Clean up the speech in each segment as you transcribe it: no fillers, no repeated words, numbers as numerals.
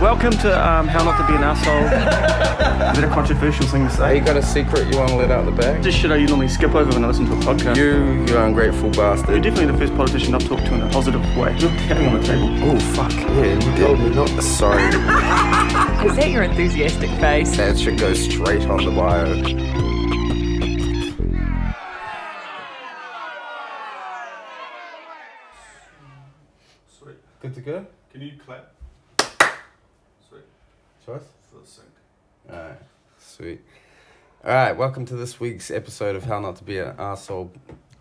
Welcome to How Not to Be an Asshole. Is it a controversial thing to say? Hey, you got a secret you want to let out the bag? Just shit you normally skip over when I listen to a podcast. You ungrateful bastard. You're definitely the first politician I've talked to in a positive way. Look, having on the table. Oh, fuck. Yeah, you told me not. Sorry. Is that your enthusiastic face? That should go straight on the bio. Sweet. Good to go? Can you clap? Sweet. Choice? For the sync. Alright, sweet. Alright, welcome to this week's episode of How Not to Be an Arsehole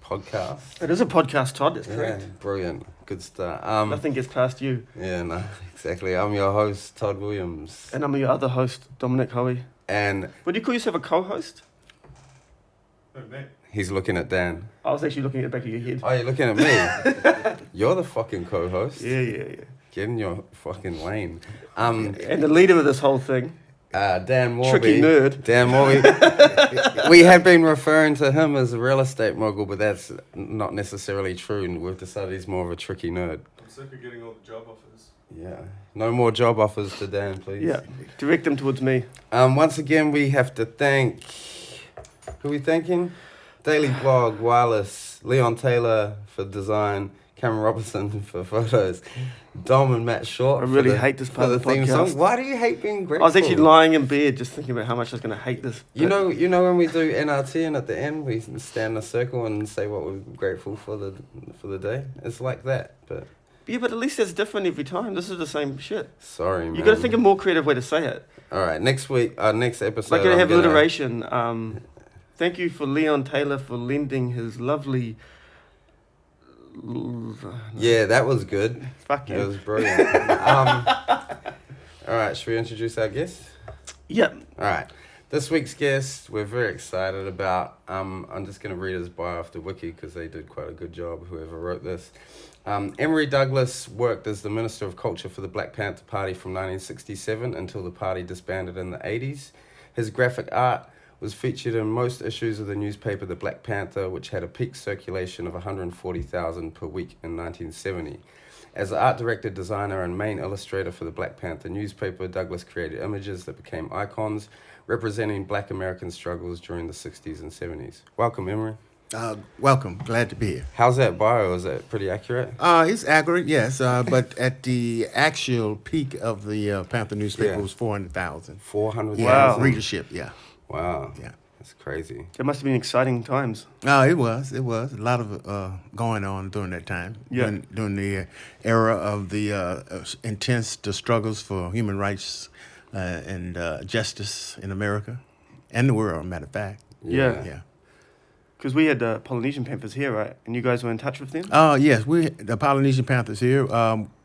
podcast. It is a podcast, Todd. That's correct. Yeah, brilliant. Good start. Nothing gets past you. Yeah, no, exactly. I'm your host, Todd Williams. And I'm your other host, Dominic Hoey. And Would you call yourself a co-host? he's looking at Dan. I was actually looking at the back of your head. Oh, you're looking at me? You're the fucking co-host. Yeah. Get in your fucking lane. And the leader of this whole thing, Dan Morby. tricky nerd. Dan Morby. We have been referring to him as a real estate mogul, but that's not necessarily true. And we've decided he's more of a tricky nerd. I'm sick of getting all the job offers. Yeah. No more job offers to Dan, please. Yeah, direct them towards me. Once again, we have to thank... Who are we thanking? Daily Blog, Wireless, Leon Taylor for design, Cameron Robertson for photos, Dom and Matt Short. I really hate this part of the theme podcast. song. Why do you hate being grateful? I was actually lying in bed just thinking about how much I was going to hate this. You know when we do NRT and at the end we stand in a circle and say what we're grateful for the day? It's like that, but... Yeah, but at least it's different every time. This is the same shit. Sorry, man. You got to think of a more creative way to say it. All right, next week, next episode... Like, you have alliteration. Thank you for Leon Taylor for lending his lovely... Yeah, that was good. Fuck you. It was brilliant. All right, should we introduce our guest? Yep. All right. This week's guest, we're very excited about. I'm just going to read his bio off the wiki because they did quite a good job, whoever wrote this. Emery Douglas worked as the Minister of Culture for the Black Panther Party from 1967 until the party disbanded in the 80s. His graphic art was featured in most issues of the newspaper The Black Panther, which had a peak circulation of 140,000 per week in 1970. As the art director, designer, and main illustrator for the Black Panther newspaper, Douglas created images that became icons, representing Black American struggles during the 60s and 70s. Welcome, Emery. Welcome. Glad to be here. How's that bio? Is that pretty accurate? It's accurate, yes, but at the actual peak of the Panther newspaper was 400,000. 400,000? Wow. Readership, yeah. Wow. Yeah. That's crazy. It must have been exciting times. It was. A lot of going on during that time. Yeah. During the era of the intense struggles for human rights and justice in America and the world, matter of fact. Yeah. Yeah. Because we had the Polynesian Panthers here, right? And you guys were in touch with them? Yes, the Polynesian Panthers here.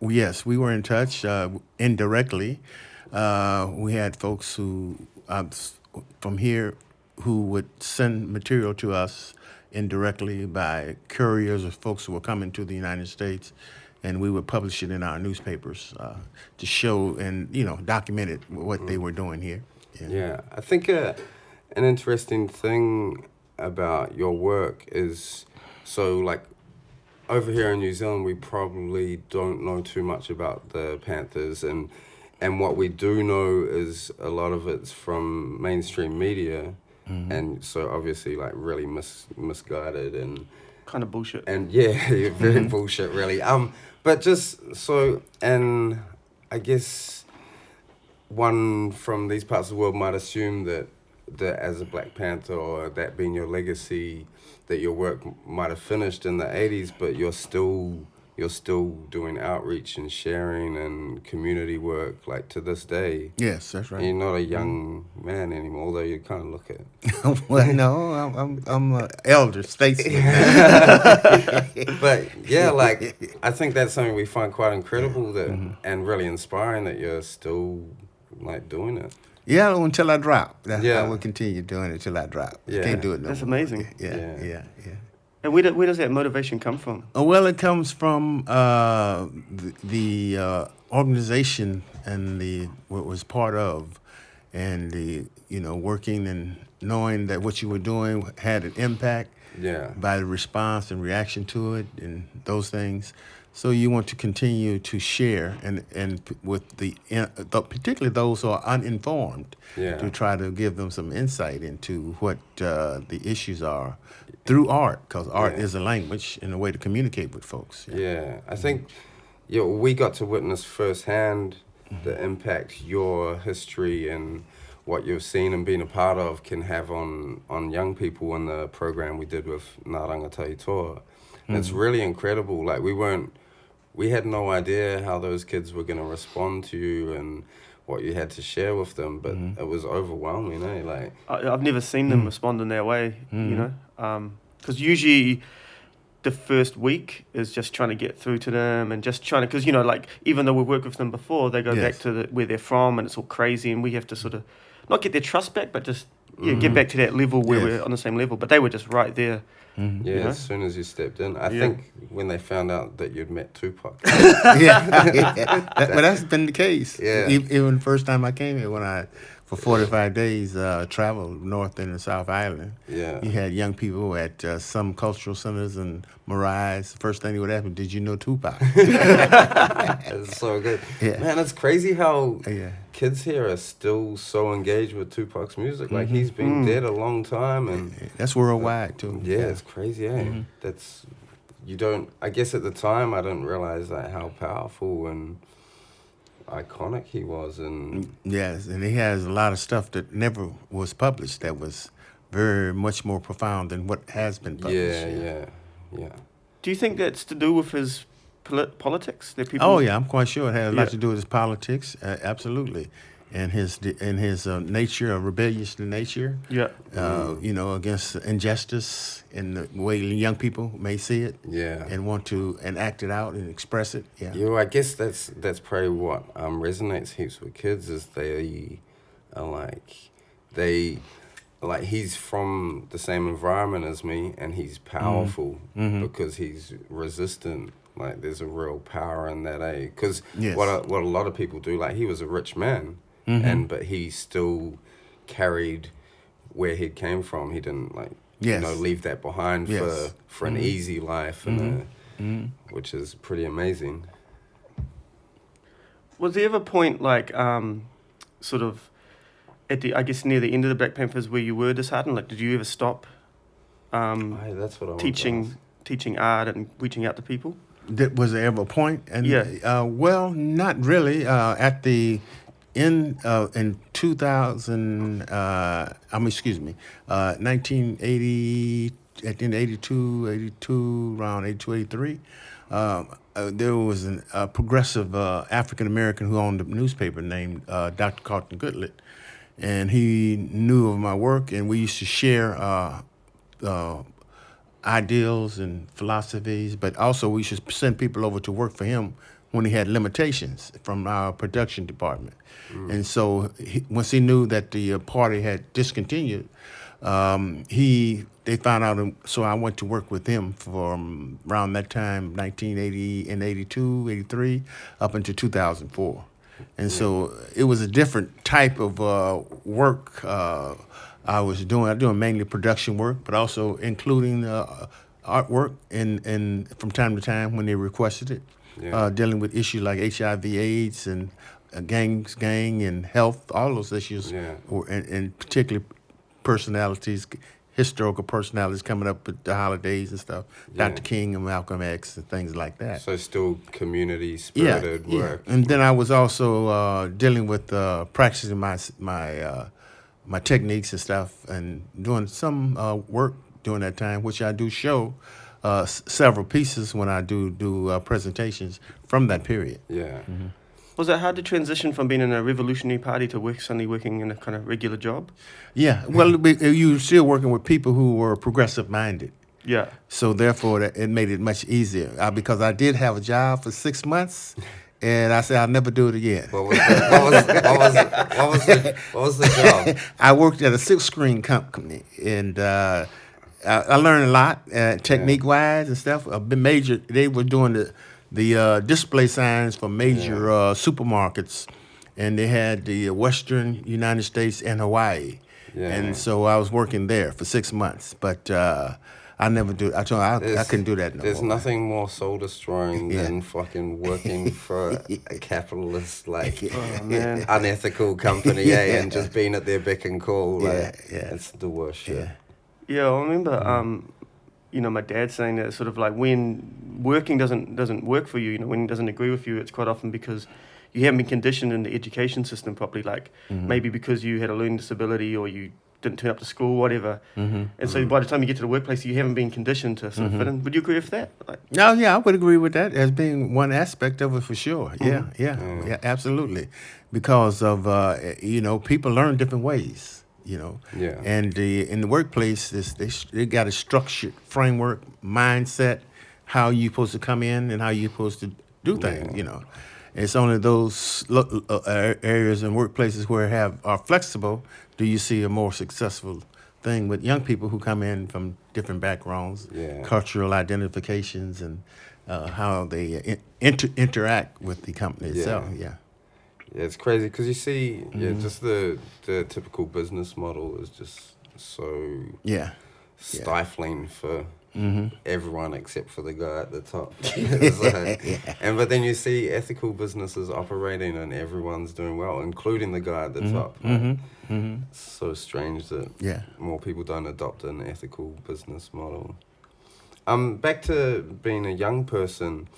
Yes, we were in touch indirectly. We had folks who from here who would send material to us indirectly by couriers or folks who were coming to the United States, and we would publish it in our newspapers to show and document it what they were doing here. Yeah, I think an interesting thing about your work is, so like over here in New Zealand we probably don't know too much about the Panthers, and what we do know is a lot of it's from mainstream media, and so obviously like really misguided and Kind of bullshit. and yeah, very bullshit really. But just so, and I guess one from these parts of the world might assume that as a Black Panther, or that being your legacy, that your work might have finished in the 80s, but you're still doing outreach and sharing and community work like to this day. Yes, that's right. You're not a young man anymore, although you kind of look it. Well, no, I'm an elder statesman. But yeah, like I think that's something we find quite incredible and really inspiring, that you're still like doing it. Yeah, until I drop. Yeah. I will continue doing it until I drop. Yeah. Can't do it no That's more. amazing. Yeah. And where does that motivation come from? Well, it comes from the organization and what was part of, and the working and knowing that what you were doing had an impact. Yeah. By the response and reaction to it and those things. So you want to continue to share and with particularly those who are uninformed, Yeah. to try to give them some insight into what the issues are through art, because art Yeah. is a language and a way to communicate with folks. Yeah, I think we got to witness firsthand the impact your history and what you've seen and been a part of can have on young people in the program we did with Ngā Rangatahi Toa. And it's really incredible. Like, we had no idea how those kids were going to respond to you and what you had to share with them, but it was overwhelming, eh? Like, I've never seen them respond in that way, you know, because usually the first week is just trying to get through to them and just trying to, because, you know, like, even though we've worked with them before, they go Yes. back to where they're from and it's all crazy and we have to sort of not get their trust back, but just get back to that level where Yes. we're on the same level. But they were just right there. yeah, You know? as soon as you stepped in, I Yeah. think when they found out that you'd met Tupac, But that's been the case. Yeah. Even the first time I came here, when I, for 45 days, traveled north and south island. yeah. You had young people at some cultural centers and Mariah's. The first thing that would happen, did you know Tupac? It's so good. Yeah. Man, it's crazy how Yeah. kids here are still so engaged with Tupac's music. Like, he's been dead a long time, and That's worldwide, too. yeah, it's crazy, eh? That's, I guess at the time I didn't realize like how powerful and iconic he was, and Yes, and he has a lot of stuff that never was published that was very much more profound than what has been published. yeah. Do you think that's to do with his politics? That people? Oh yeah, I'm quite sure it had a lot Yeah. to do with his politics, absolutely, and his nature, a rebellious nature. Yeah. You know, against injustice in the way young people may see it, Yeah. and want to act it out and express it. Yeah. I guess that's probably what resonates heaps with kids is they are like he's from the same environment as me and he's powerful because he's resistant. Like, there's a real power in that, eh? Because Yes. what a lot of people do, like, he was a rich man, but he still carried where he came from. He didn't Yes. leave that behind Yes. for an easy life, and which is pretty amazing. Was there ever a point, like, sort of, I guess near the end of the Black Panthers where you were disheartened? Like, did you ever stop Hey, that's what I want to teaching art and reaching out to people? Was there ever a point? And, Yeah. well, not really. At the end in 2000, 1980, at the end of 82, around 82, 83, there was a progressive African American who owned a newspaper named Dr. Carlton Goodlett, and he knew of my work, and we used to share ideals and philosophies, but also we should send people over to work for him when he had limitations from our production department. And so once he knew that the party had discontinued, they found out, so I went to work with him from around that time, 1980 and 82, 83, up until 2004. And so it was a different type of work I was doing mainly production work, but also including artwork and from time to time when they requested it, dealing with issues like HIV/AIDS and gang and health, all those issues, and particularly personalities, historical personalities coming up at the holidays and stuff, Dr. King and Malcolm X and things like that. So still community spirited work. And then I was also dealing with practicing my techniques and stuff, and doing some work during that time, which I do show several pieces when I do presentations from that period. Yeah. Was it hard to transition from being in a revolutionary party to suddenly working in a kind of regular job? Yeah, well, you were still working with people who were progressive-minded. Yeah. So therefore, it made it much easier because I did have a job for 6 months, and I said I'll never do it again. What was the job? I worked at a silkscreen company, and I learned a lot technique-wise and stuff. They were doing the display signs for major supermarkets, and they had the Western United States and Hawaii. Yeah. And so I was working there for 6 months, but I never do. I told I couldn't do that no There's more. nothing more soul destroying Yeah. than fucking working for a capitalist, like Oh, man. unethical company, Yeah. and just being at their beck and call. Yeah, Like, yeah. it's the worst shit. Yeah. Yeah, I remember, you know, my dad saying that sort of like when working doesn't work for you, you know, when it doesn't agree with you, it's quite often because you haven't been conditioned in the education system properly, like maybe because you had a learning disability or you didn't turn up to school, whatever. And so by the time you get to the workplace, you haven't been conditioned to sort of fit in. Would you agree with that? Like, No, yeah, I would agree with that as being one aspect of it for sure. Yeah, absolutely, because of you know, people learn different ways. You know, Yeah. and in the workplace, they got a structured framework, mindset, how you supposed to come in and how you supposed to do things. You know, it's only those areas and workplaces where are flexible do you see a more successful thing with young people who come in from different backgrounds, Yeah. cultural identifications, and how they interact with the company itself. Yeah. Yeah, it's crazy because you see, just the typical business model is just so Yeah. stifling for everyone except for the guy at the top. It's like- but then you see ethical businesses operating and everyone's doing well, including the guy at the top. Like, it's so strange that Yeah. more people don't adopt an ethical business model. Back to being a young person.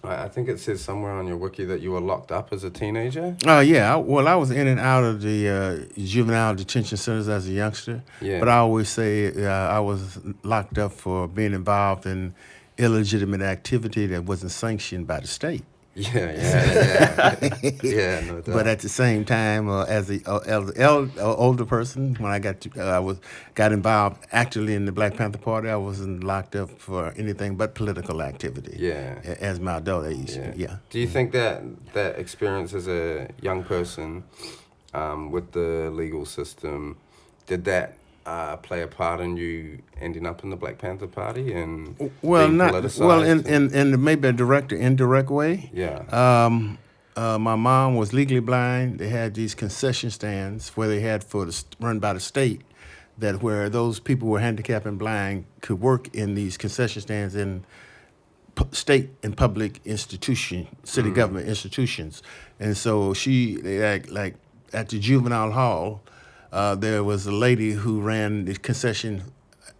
I think it says somewhere on your wiki that you were locked up as a teenager. Yeah. I was in and out of the juvenile detention centers as a youngster. Yeah. But I always say I was locked up for being involved in illegitimate activity that wasn't sanctioned by the state. Yeah, no doubt. But at the same time, as an older person, when I got involved actively in the Black Panther Party, I wasn't locked up for anything but political activity. Yeah. As my adult age. Yeah. Do you think that experience as a young person with the legal system, did that play a part in you ending up in the Black Panther Party and being politicized? in maybe a direct or indirect way. Yeah. My mom was legally blind. They had these concession stands where they had run by the state, that where those people who were handicapped and blind could work in these concession stands in state and public city government institutions. And so like at the juvenile hall, there was a lady who ran the concession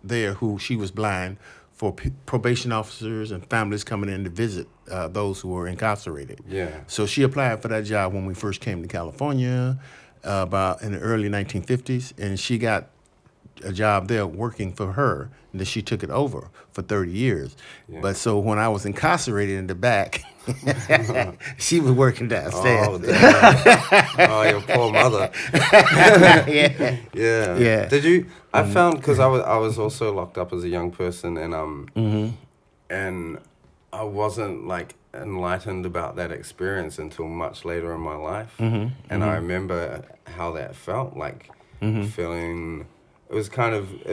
there she was blind for probation officers and families coming in to visit those who were incarcerated. Yeah. So she applied for that job when we first came to California about in the early 1950s, and she got a job there working for her, and then she took it over for 30 years. Yeah. But so when I was incarcerated in the back, she was working downstairs. Oh, damn. Oh, your poor mother. Yeah. Yeah. Did you? I found, because I was also locked up as a young person, and and I wasn't like enlightened about that experience until much later in my life. And I remember how that felt, like feeling. It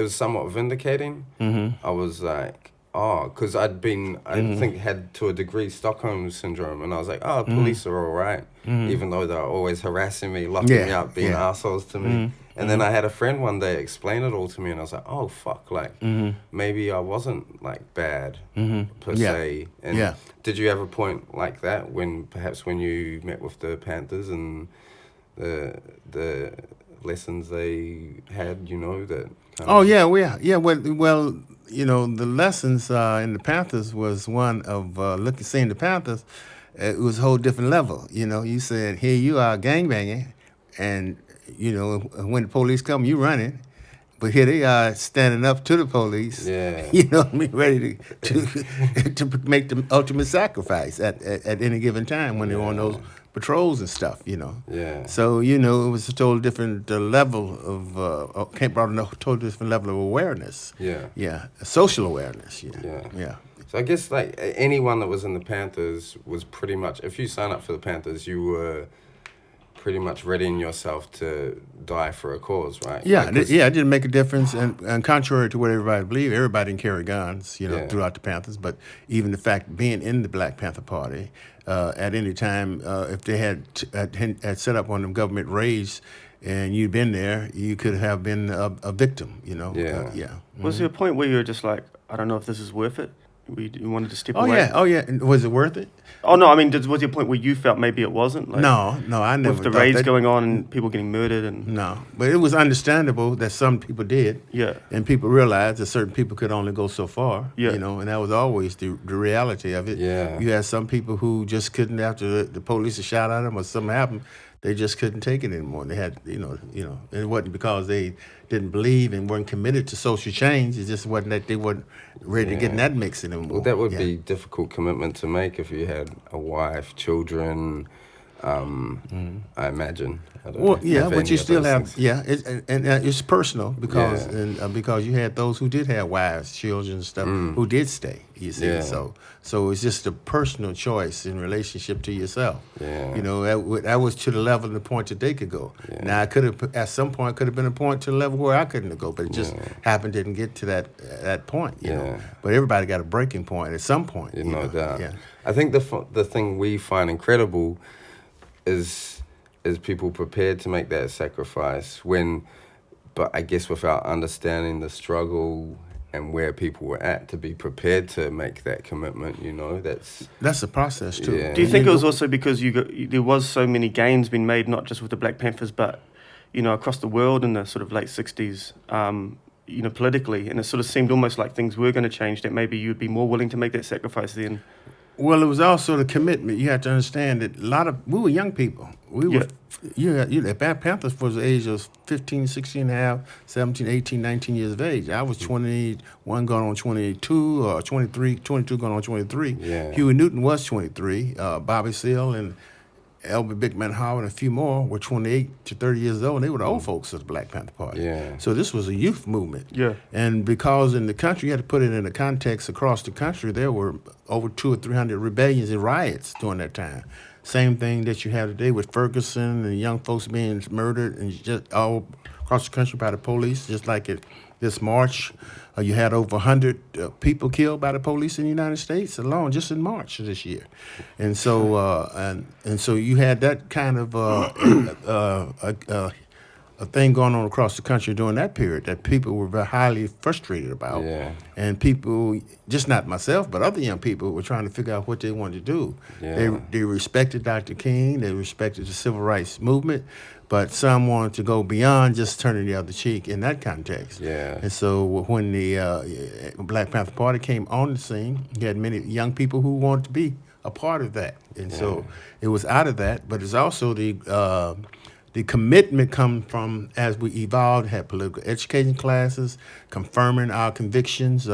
was somewhat vindicating. I was like, because I think had to a degree Stockholm syndrome, and I was like, police are all right, even though they're always harassing me, locking me up, being assholes to me. And then I had a friend one day explain it all to me, and I was like, oh fuck, like maybe I wasn't like bad per se. And did you have a point like that when you met with the Panthers and the lessons they had, you know, that kind of... Well, you know, the lessons in the Panthers was one of seeing the Panthers. It was a whole different level. You know, you said, here you are gangbanging, and, you know, when the police come, you running. But here they are standing up to the police, you know what I mean, ready to make the ultimate sacrifice at any given time when they're on those patrols and stuff, you know. Yeah. So, you know, it was a total different level of, brought a total different level of awareness. Yeah. Yeah, social awareness, yeah. So I guess, like, anyone that was in the Panthers was pretty much, if you sign up for the Panthers, you were pretty much readying yourself to die for a cause, right? Yeah, it didn't make a difference. And contrary to what everybody believed, everybody didn't carry guns, you know, throughout the Panthers. But even the fact being in the Black Panther Party, at any time. If they had set up on them government raids and you'd been there, you could have been a victim, you know. Yeah. Yeah. Was there a point where you were just like, I don't know if this is worth it? You wanted to step Oh, away? yeah. Oh, yeah. And was it worth it? Oh, no, I mean, was there a point where you felt maybe it wasn't? Like, No, I never with the thought raids that. going on and people getting murdered and... No, but it was understandable that some people did. Yeah. And people realized that certain people could only go so far. Yeah. You know, and that was always the reality of it. Yeah. You had some people who just couldn't, after the police had shot at them or something happened, they just couldn't take it anymore. They had, you know, it wasn't because they didn't believe and weren't committed to social change. It just wasn't that they weren't ready to get in that mix anymore. Well, that would be difficult commitment to make if you had a wife, children. I imagine. I don't Well, know yeah, if but any you of still those have, things. and it's personal because Yeah. because you had those who did have wives, children, and stuff who did stay. You see, Yeah. so it's just a personal choice in relationship to yourself. Yeah. You know, that was to the level and the point that they could go. Yeah. Now, I could have at some point could have been a point to the level where I couldn't go, but it just happened didn't get to that point. You know, Yeah. but everybody got a breaking point at some point. Yeah, you no know? doubt. Yeah. I think the thing we find incredible is people prepared to make that sacrifice but I guess without understanding the struggle and where people were at to be prepared to make that commitment, you know, That's a process too. Yeah. Do you think it was also because there was so many gains being made, not just with the Black Panthers, but, you know, across the world in the sort of late 60s, you know, politically, and it sort of seemed almost like things were going to change, that maybe you'd be more willing to make that sacrifice then? Well, it was also the commitment. You have to understand that we were young people. The Black Panthers was the age of 15, 16 and a half, 17, 18, 19 years of age. I was 21 going on 22, or 23, 22 going on 23. Yeah. Huey Newton was 23. Bobby Seale and Elbert Big Man Howard and a few more were 28 to 30 years old, and they were the old folks of the Black Panther Party. Yeah. So this was a youth movement. Yeah. And because in the country, you had to put it in a context across the country, there were over 200 or 300 rebellions and riots during that time. Same thing that you have today with Ferguson and young folks being murdered and just all across the country by the police, just like this March. You had over 100 people killed by the police in the United States alone, just in March of this year, and so and so you had that kind of a thing going on across the country during that period that people were very highly frustrated about, Yeah. and people, just not myself, but other young people were trying to figure out what they wanted to do. Yeah. They respected Dr. King, they respected the civil rights movement, but some wanted to go beyond just turning the other cheek in that context. Yeah. And so when the Black Panther Party came on the scene, you had many young people who wanted to be a part of that. And so it was out of that, but it's also the commitment come from as we evolved, had political education classes, confirming our convictions,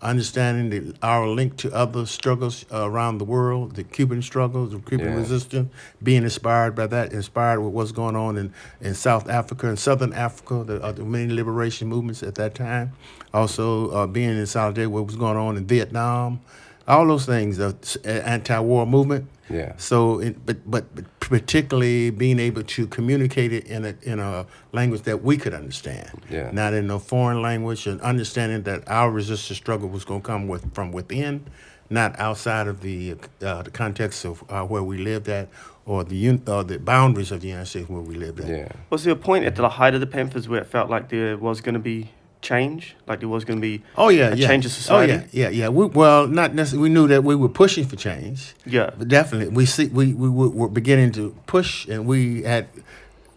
understanding our link to other struggles around the world, the Cuban struggles, the Cuban resistance, being inspired by that, inspired with what's going on in South Africa and Southern Africa, the many liberation movements at that time. Also being in solidarity with what was going on in Vietnam. All those things, the anti-war movement. Yeah. So, but particularly being able to communicate it in a language that we could understand. Yeah. Not in a foreign language, and understanding that our resistance struggle was going to come from within, not outside of the context of where we lived at, or the boundaries of the United States where we lived at. Yeah. Was there a point at the height of the Panthers where it felt like there was going to be change, like there was going to be a change of society? Oh yeah. Well, not necessarily. We knew that we were pushing for change. Yeah. But definitely, we were beginning to push, and we knew that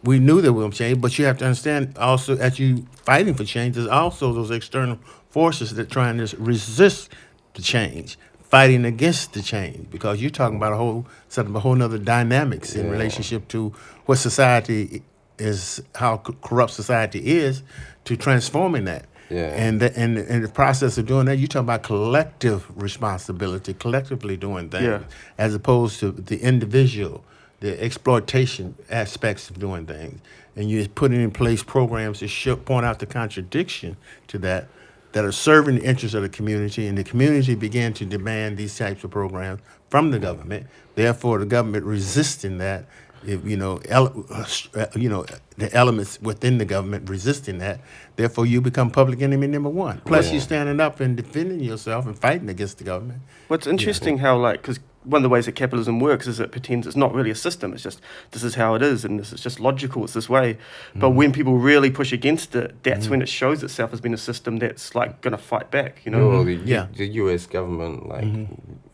we were going to change. But you have to understand also, as you fighting for change, there's also those external forces that trying to resist the change, fighting against the change, because you're talking about a whole nother dynamics in relationship to what society is, how corrupt society is, to transforming that. Yeah. And the process of doing that, you're talking about collective responsibility, collectively doing things, as opposed to the individual, the exploitation aspects of doing things. And you're putting in place programs to point out the contradiction to that are serving the interests of the community, and the community began to demand these types of programs from the government. Therefore, the government resisting that. The elements within the government resisting that, therefore you become public enemy number one. Plus, you're standing up and defending yourself and fighting against the government. What's interesting how, like, because one of the ways that capitalism works is it pretends it's not really a system. It's just this is how it is, and this is just logical. It's this way. But when people really push against it, that's when it shows itself as being a system that's like going to fight back. You know? Well, the U.S. government, like,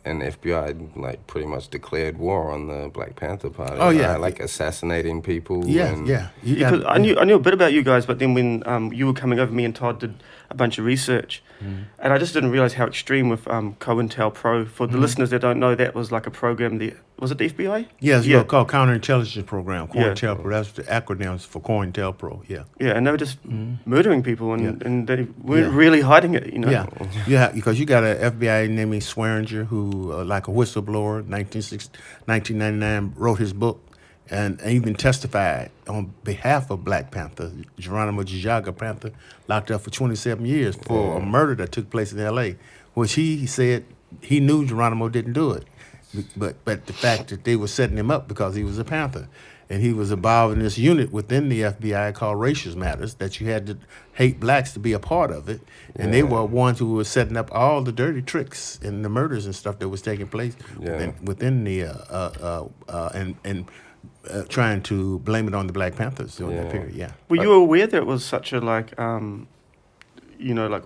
and FBI, like, pretty much declared war on the Black Panther Party. Oh, yeah. right? Like assassinating people. Yeah, and, yeah. You Because got- I knew a bit about you guys, but then when you were coming over, me and Todd did a bunch of research, and I just didn't realize how extreme with COINTELPRO. For the listeners that don't know, that was like a program. Was it the FBI? Yeah, it's Yeah. called Counterintelligence Program, Yeah. COINTELPRO. That's the acronyms for COINTELPRO. Yeah. Yeah, and they were just murdering people, and they weren't Yeah. really hiding it. You know. Yeah, because you got an FBI named Swearinger who, like a whistleblower, 1999, wrote his book and even testified on behalf of Black Panther. Geronimo Jaga Panther locked up for 27 years for a murder that took place in L.A., which he said he knew Geronimo didn't do it. But the fact that they were setting him up because he was a Panther. And he was involved in this unit within the FBI called Racial Matters, that you had to hate blacks to be a part of it. And they were ones who were setting up all the dirty tricks and the murders and stuff that was taking place within the, trying to blame it on the Black Panthers during that period, yeah. Were you aware that it was such a like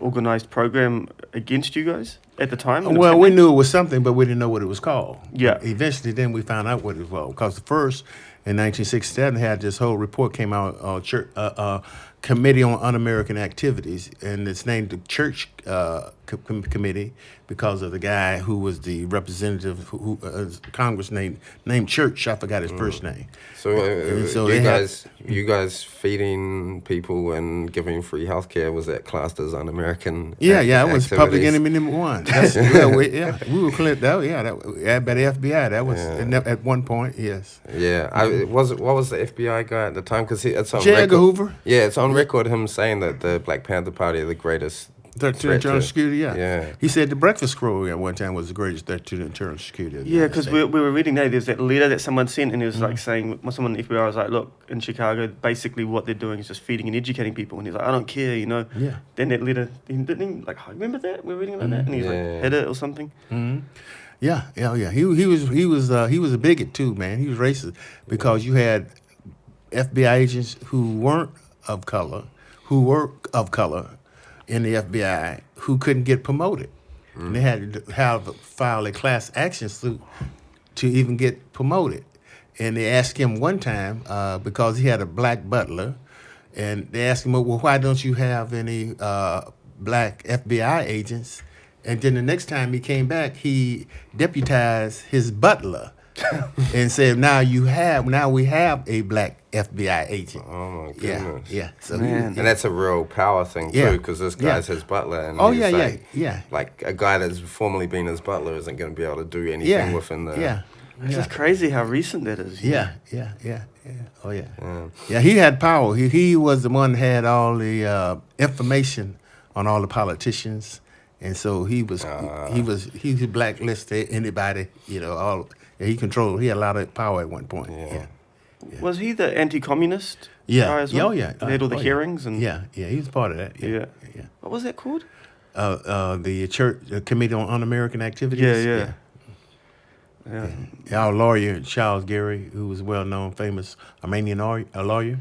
organized program against you guys at the time? when it was Well, we happening? knew it was something, but we didn't know what it was called. Yeah. Eventually, then we found out what it was. Because the first, in 1967, had this whole report came out, Committee on Un-American Activities, and it's named the Church Committee because of the guy who was the representative, who Congress named Church. I forgot his first name. So, so you they you guys feeding people and giving free healthcare, was that classed as un-American? Yeah, it was public activities? enemy number one. That's, we were clear. By the FBI. That was at one point. Yes. Yeah, what was the FBI guy at the time? Because it's on J. Edgar record. Hoover. Yeah, it's on record him saying that the Black Panther Party are the greatest Threat to threat internal to- security, yeah. He said the Breakfast Club at one time was the greatest threat to the internal security. of the Yeah, United because States. we were reading now, there's that letter that someone sent, and he was like saying, someone in the FBI was like, look, in Chicago, basically what they're doing is just feeding and educating people. And he's like, I don't care, you know. Yeah. Then that letter, he didn't he, like, remember that? We were reading about that? And he's like, hit it or something. Yeah. He was a bigot too, man. He was racist because you had FBI agents who weren't of color, in the FBI who couldn't get promoted. And they had to file a class action suit to even get promoted. And they asked him one time, because he had a black butler, and they asked him, well, why don't you have any black FBI agents? And then the next time he came back, he deputized his butler and said, now we have a black FBI agent. Oh my goodness. Yeah. So Man. And that's a real power thing Yeah. too, because this guy's his butler, and Oh, he's yeah, like, yeah. like a guy that's formerly been his butler isn't going to be able to do anything within the. It's just crazy how recent that is. Yeah. Oh, yeah. Yeah, he had power. He was the one that had all the information on all the politicians, and so he blacklisted anybody. He controlled. He had a lot of power at one point. Yeah. Was he the anti-communist Yeah. guy as well? Oh, yeah. They had all the hearings and Yeah. He was part of that. Yeah. Yeah. What was that called? The Church Committee on Un-American Activities. Yeah. Our lawyer, Charles Gary, who was a well-known, famous Armenian lawyer,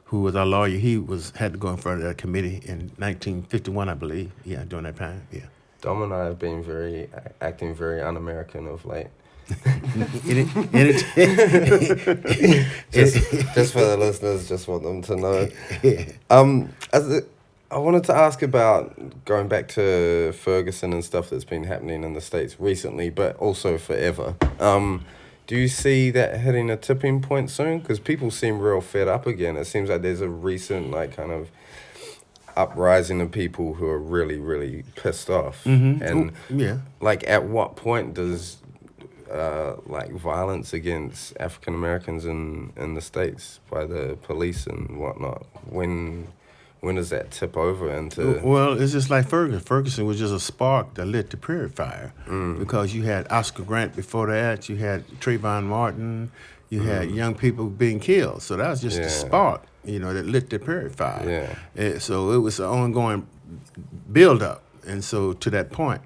who was our lawyer, had to go in front of that committee in 1951, I believe. Yeah, during that time. Yeah. Dom and I have been acting very un-American of late. Just for the listeners, just want them to know. I wanted to ask about going back to Ferguson and stuff that's been happening in the States recently, but also forever. Do you see that hitting a tipping point soon? Because people seem real fed up again. It seems like there's a recent kind of uprising of people who are really, really pissed off. And at what point does violence against African Americans in the States by the police and whatnot, when does that tip over into? Well, it's just like Ferguson. Ferguson was just a spark that lit the prairie fire, because you had Oscar Grant before that, you had Trayvon Martin, you had young people being killed. So that was just a spark, that lit the prairie fire. Yeah. So it was an ongoing build-up, and so to that point.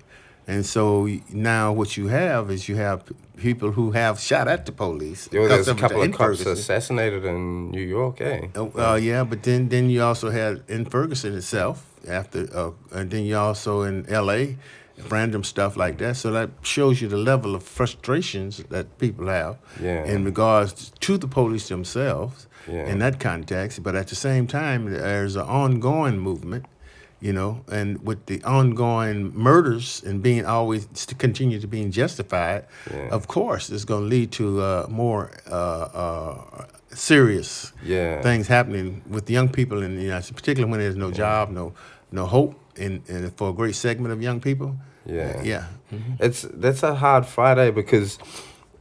And so now what you have is you have people who have shot at the police. Yo, there's a Custom- couple in of cops Ferguson. assassinated in New York, eh? Yeah, but then you also had in Ferguson itself and then you also in L.A. random stuff like that. So that shows you the level of frustrations that people have in regards to the police themselves in that context. But at the same time, there's an ongoing movement, and with the ongoing murders and being always to continue to being justified, of course, it's going to lead to more serious things happening with young people in the United States, particularly when there's no job, no hope, and for a great segment of young people. That's a hard Friday because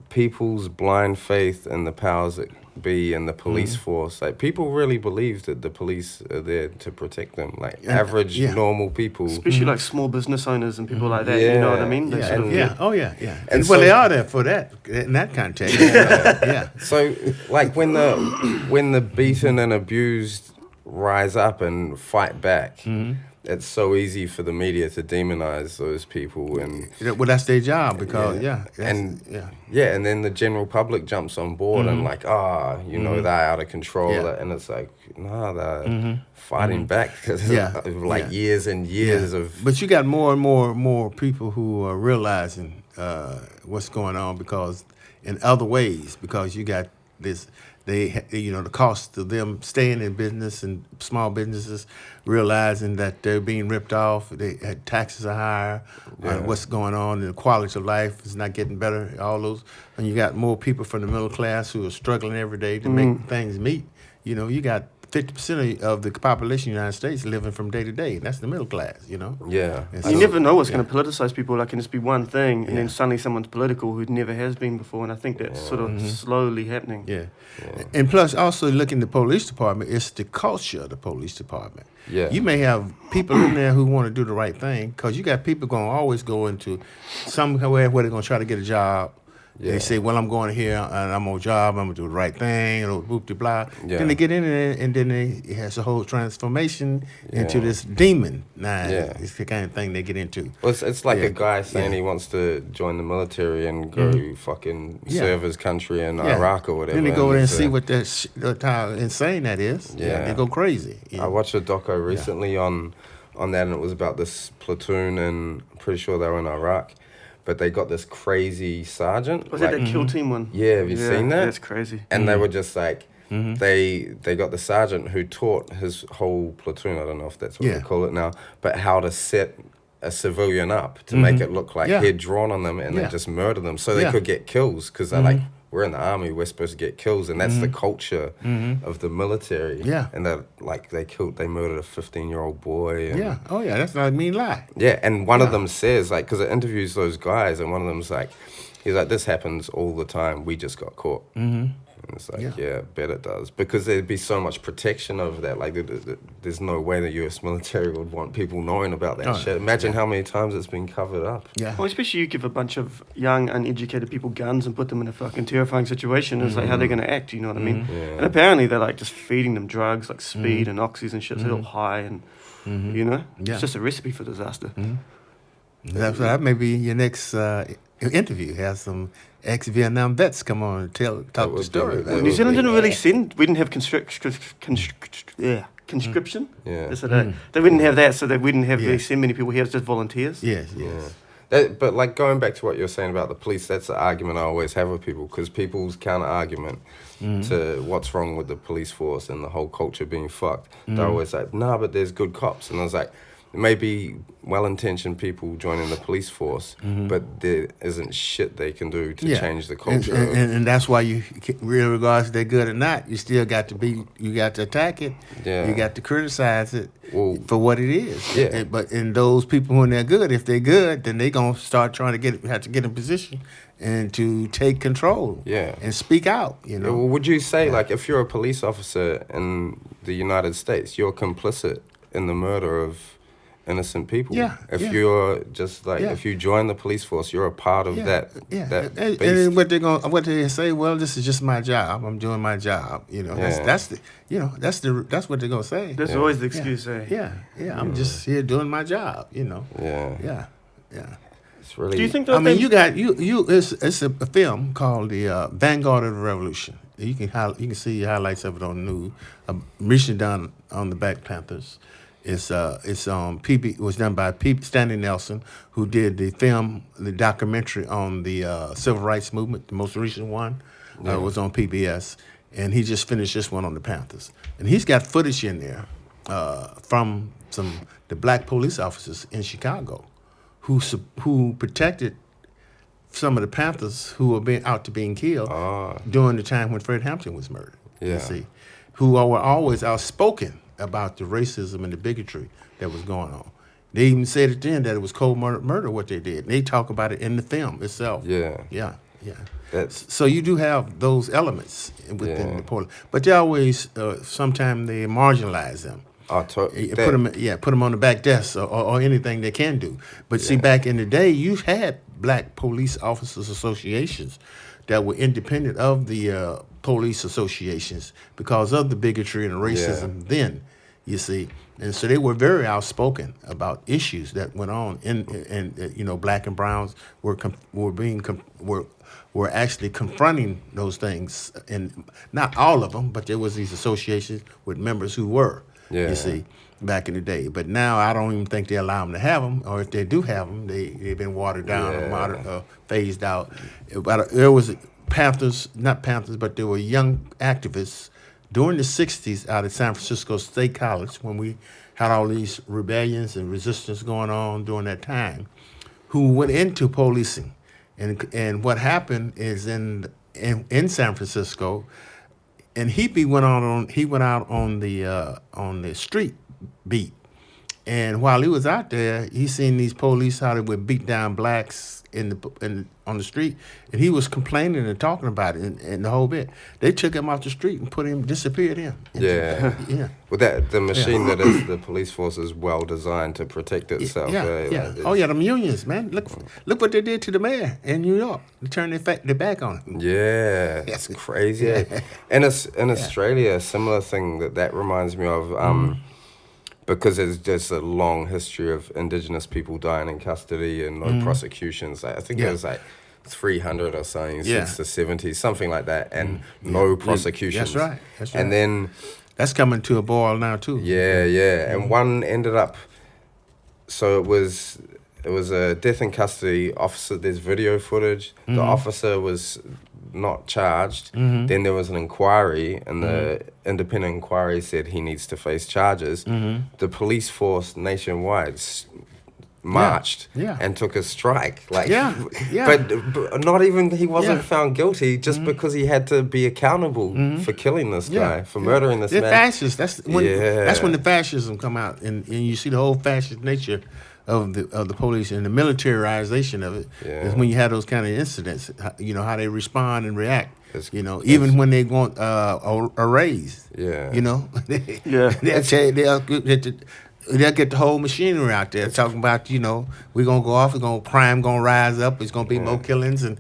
people's blind faith in the powers that be and the police force, like people really believe that the police are there to protect them, like average normal people, especially like small business owners and people like that. You know what I mean? They sort of, And so, they are there for that in that context. So like when the beaten and abused rise up and fight back, it's so easy for the media to demonize those people, and well, that's their job because and then the general public jumps on board and like, they're out of control, and it's like, no, they're fighting back because of years and years of. But you got more and more people who are realizing what's going on because in other ways, because you got this. The cost of them staying in business and small businesses, realizing that they're being ripped off, taxes are higher, what's going on, and the quality of life is not getting better, all those. And you got more people from the middle class who are struggling every day to make things meet. You got 50% of the population of the United States living from day to day. That's the middle class, Yeah. And you so- never know what's going to politicize people. Like, can just be one thing, and then suddenly someone's political who never has been before. And I think that's sort of slowly happening. And plus, also looking at the police department, it's the culture of the police department. You may have people in there who want to do the right thing, because you got people going to always go into somewhere where they're going to try to get a job. They say, well, I'm going here and I'm on a job, I'm going to do the right thing, blah. Then they get in there and then it has a whole transformation into this demon. It's the kind of thing they get into. Well, it's like a guy saying he wants to join the military and go fucking serve his country in Iraq or whatever. Then they go there and see how insane that is. They go crazy. I watched a doco recently on that, and it was about this platoon, and I'm pretty sure they were in Iraq. But they got this crazy sergeant. Was that the Kill Team one? Yeah, have you seen that? That's crazy. And they were just like, they got the sergeant who taught his whole platoon, I don't know if that's what they call it now, but how to set a civilian up to make it look like he'd drawn on them and then just murder them so they could get kills, because they're like, we're in the army, we're supposed to get kills, and that's the culture of the military. And they're like, they murdered a 15-year-old boy. And, that's not a mean lie. And one of them says, like, because it interviews those guys, and one of them's like, he's like, this happens all the time, we just got caught. And it's like, I bet it does. Because there'd be so much protection over that. Like, there's no way the U.S. military would want people knowing about that shit. Imagine how many times it's been covered up. Well, especially you give a bunch of young, uneducated people guns and put them in a fucking terrifying situation. It's like, how they're going to act, you know what I mean? And apparently they're like just feeding them drugs like speed and oxys and shit, so they're all high and, it's just a recipe for disaster. That may be your next interview. Have some ex-Vietnam vets come on and talk the story. New Zealand didn't really send. We didn't have conscription. They wouldn't have that, so they wouldn't have really send many people here. It's just volunteers. Yes. But like going back to what you're saying about the police, that's the argument I always have with people, because people's counter argument to what's wrong with the police force and the whole culture being fucked, they're always like, nah, but there's good cops. And I was like, maybe well-intentioned people joining the police force, but there isn't shit they can do to change the culture. And that's why you, real regards they're good or not, you still got to you got to attack it. You got to criticize it for what it is. But in those people when they're good, if they're good, then they're gonna start trying to have to get in position and to take control. And speak out. Well, would you say like if you're a police officer in the United States, you're complicit in the murder of innocent people? If you're just like, if you join the police force, you're a part of that. And what they say, well, this is just my job. I'm doing my job. That's what they're gonna say. That's always the excuse. I'm just here doing my job. It's really. Do you think I that? mean, you got you. It's a film called the Vanguard of the Revolution. You can see highlights of it on the news. Recently done on the Black Panthers. It's on PB. It was done by Stanley Nelson, who did the film, the documentary on the civil rights movement. The most recent one was on PBS, and he just finished this one on the Panthers. And he's got footage in there from the black police officers in Chicago, who protected some of the Panthers who were being killed during the time when Fred Hampton was murdered. Yeah. You see, who were always outspoken about the racism and the bigotry that was going on. They even said at the end that it was cold murder what they did. And they talk about it in the film itself. Yeah. Yeah. That's So you do have those elements within the police, but they always sometimes they marginalize them. Put them on the back desk or anything they can do. But see, back in the day, you had black police officers associations that were independent of the police associations because of the bigotry and racism then, you see. And so they were very outspoken about issues that went on, and black and browns were actually confronting those things, and not all of them, but there was these associations with members who were. You see, back in the day. But now I don't even think they allow them to have them, or if they do have them, they've been watered down or phased out. But there was not Panthers, but there were young activists during the 60s out of San Francisco State College when we had all these rebellions and resistance going on during that time, who went into policing. And what happened is in San Francisco, and he went out on the street beat, and while he was out there, he seen these police how they would beat down blacks on the street, and he was complaining and talking about it, and the whole bit. They took him off the street and disappeared him. Yeah. Well, the machine that is the police force is well designed to protect itself. Them unions, man. Look what they did to the mayor in New York. They turned their back on him. Yeah, that's crazy. In Australia, a similar thing that reminds me of. Because there's just a long history of Indigenous people dying in custody and no prosecutions. I think it was like 300 or something since the 70s, something like that, and no prosecutions. That's right. And then that's coming to a boil now too. Yeah. And one ended up. So it was a death in custody officer. There's video footage. The officer was not charged. Then there was an inquiry, and the independent inquiry said he needs to face charges. The police force nationwide marched and took a strike. But not even he wasn't found guilty just because he had to be accountable for killing this guy, for murdering this man. They're fascists. That's when the fascism come out, and you see the whole fascist nature of the police and the militarization of it is when you have those kind of incidents. How they respond and react. Even when they want a raise. They'll get the whole machinery out there talking about, we're going to go off, crime going to rise up, it's going to be more killings and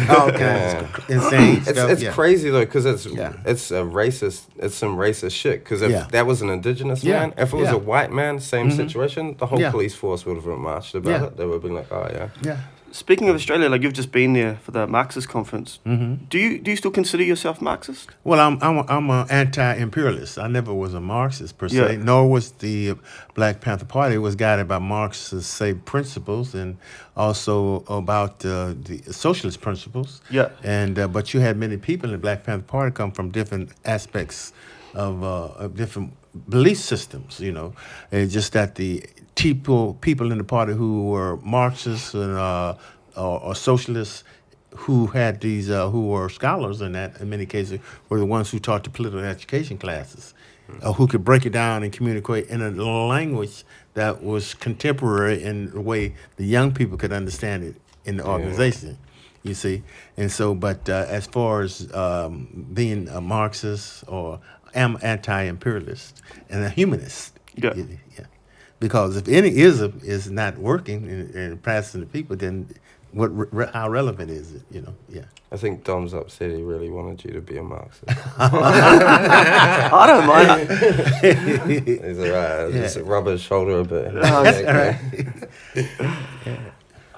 all kinds of insane stuff. It's crazy, though, because it's some racist shit. Because if that was an Indigenous man, if it was a white man, same situation, the whole police force would have marched about it. They would have been like, Speaking of Australia, like you've just been there for the Marxist conference. Do you still consider yourself Marxist? Well, I'm an anti-imperialist. I never was a Marxist per se, nor was the Black Panther Party. It was guided by Marxist, say, principles, and also about the socialist principles. But you had many people in the Black Panther Party come from different aspects of different belief systems. It's just that the people in the party who were Marxists and or socialists, who had these who were scholars in that, in many cases, were the ones who taught the political education classes, who could break it down and communicate in a language that was contemporary in the way the young people could understand it in the organization. You see, and so, but as far as being a Marxist, or am anti-imperialist and a humanist, because if any is not working and passing to people, then how relevant is it? I think Dom's upset. He really wanted you to be a Marxist. I don't mind. He's all right. Just rub his shoulder a bit. That's all right.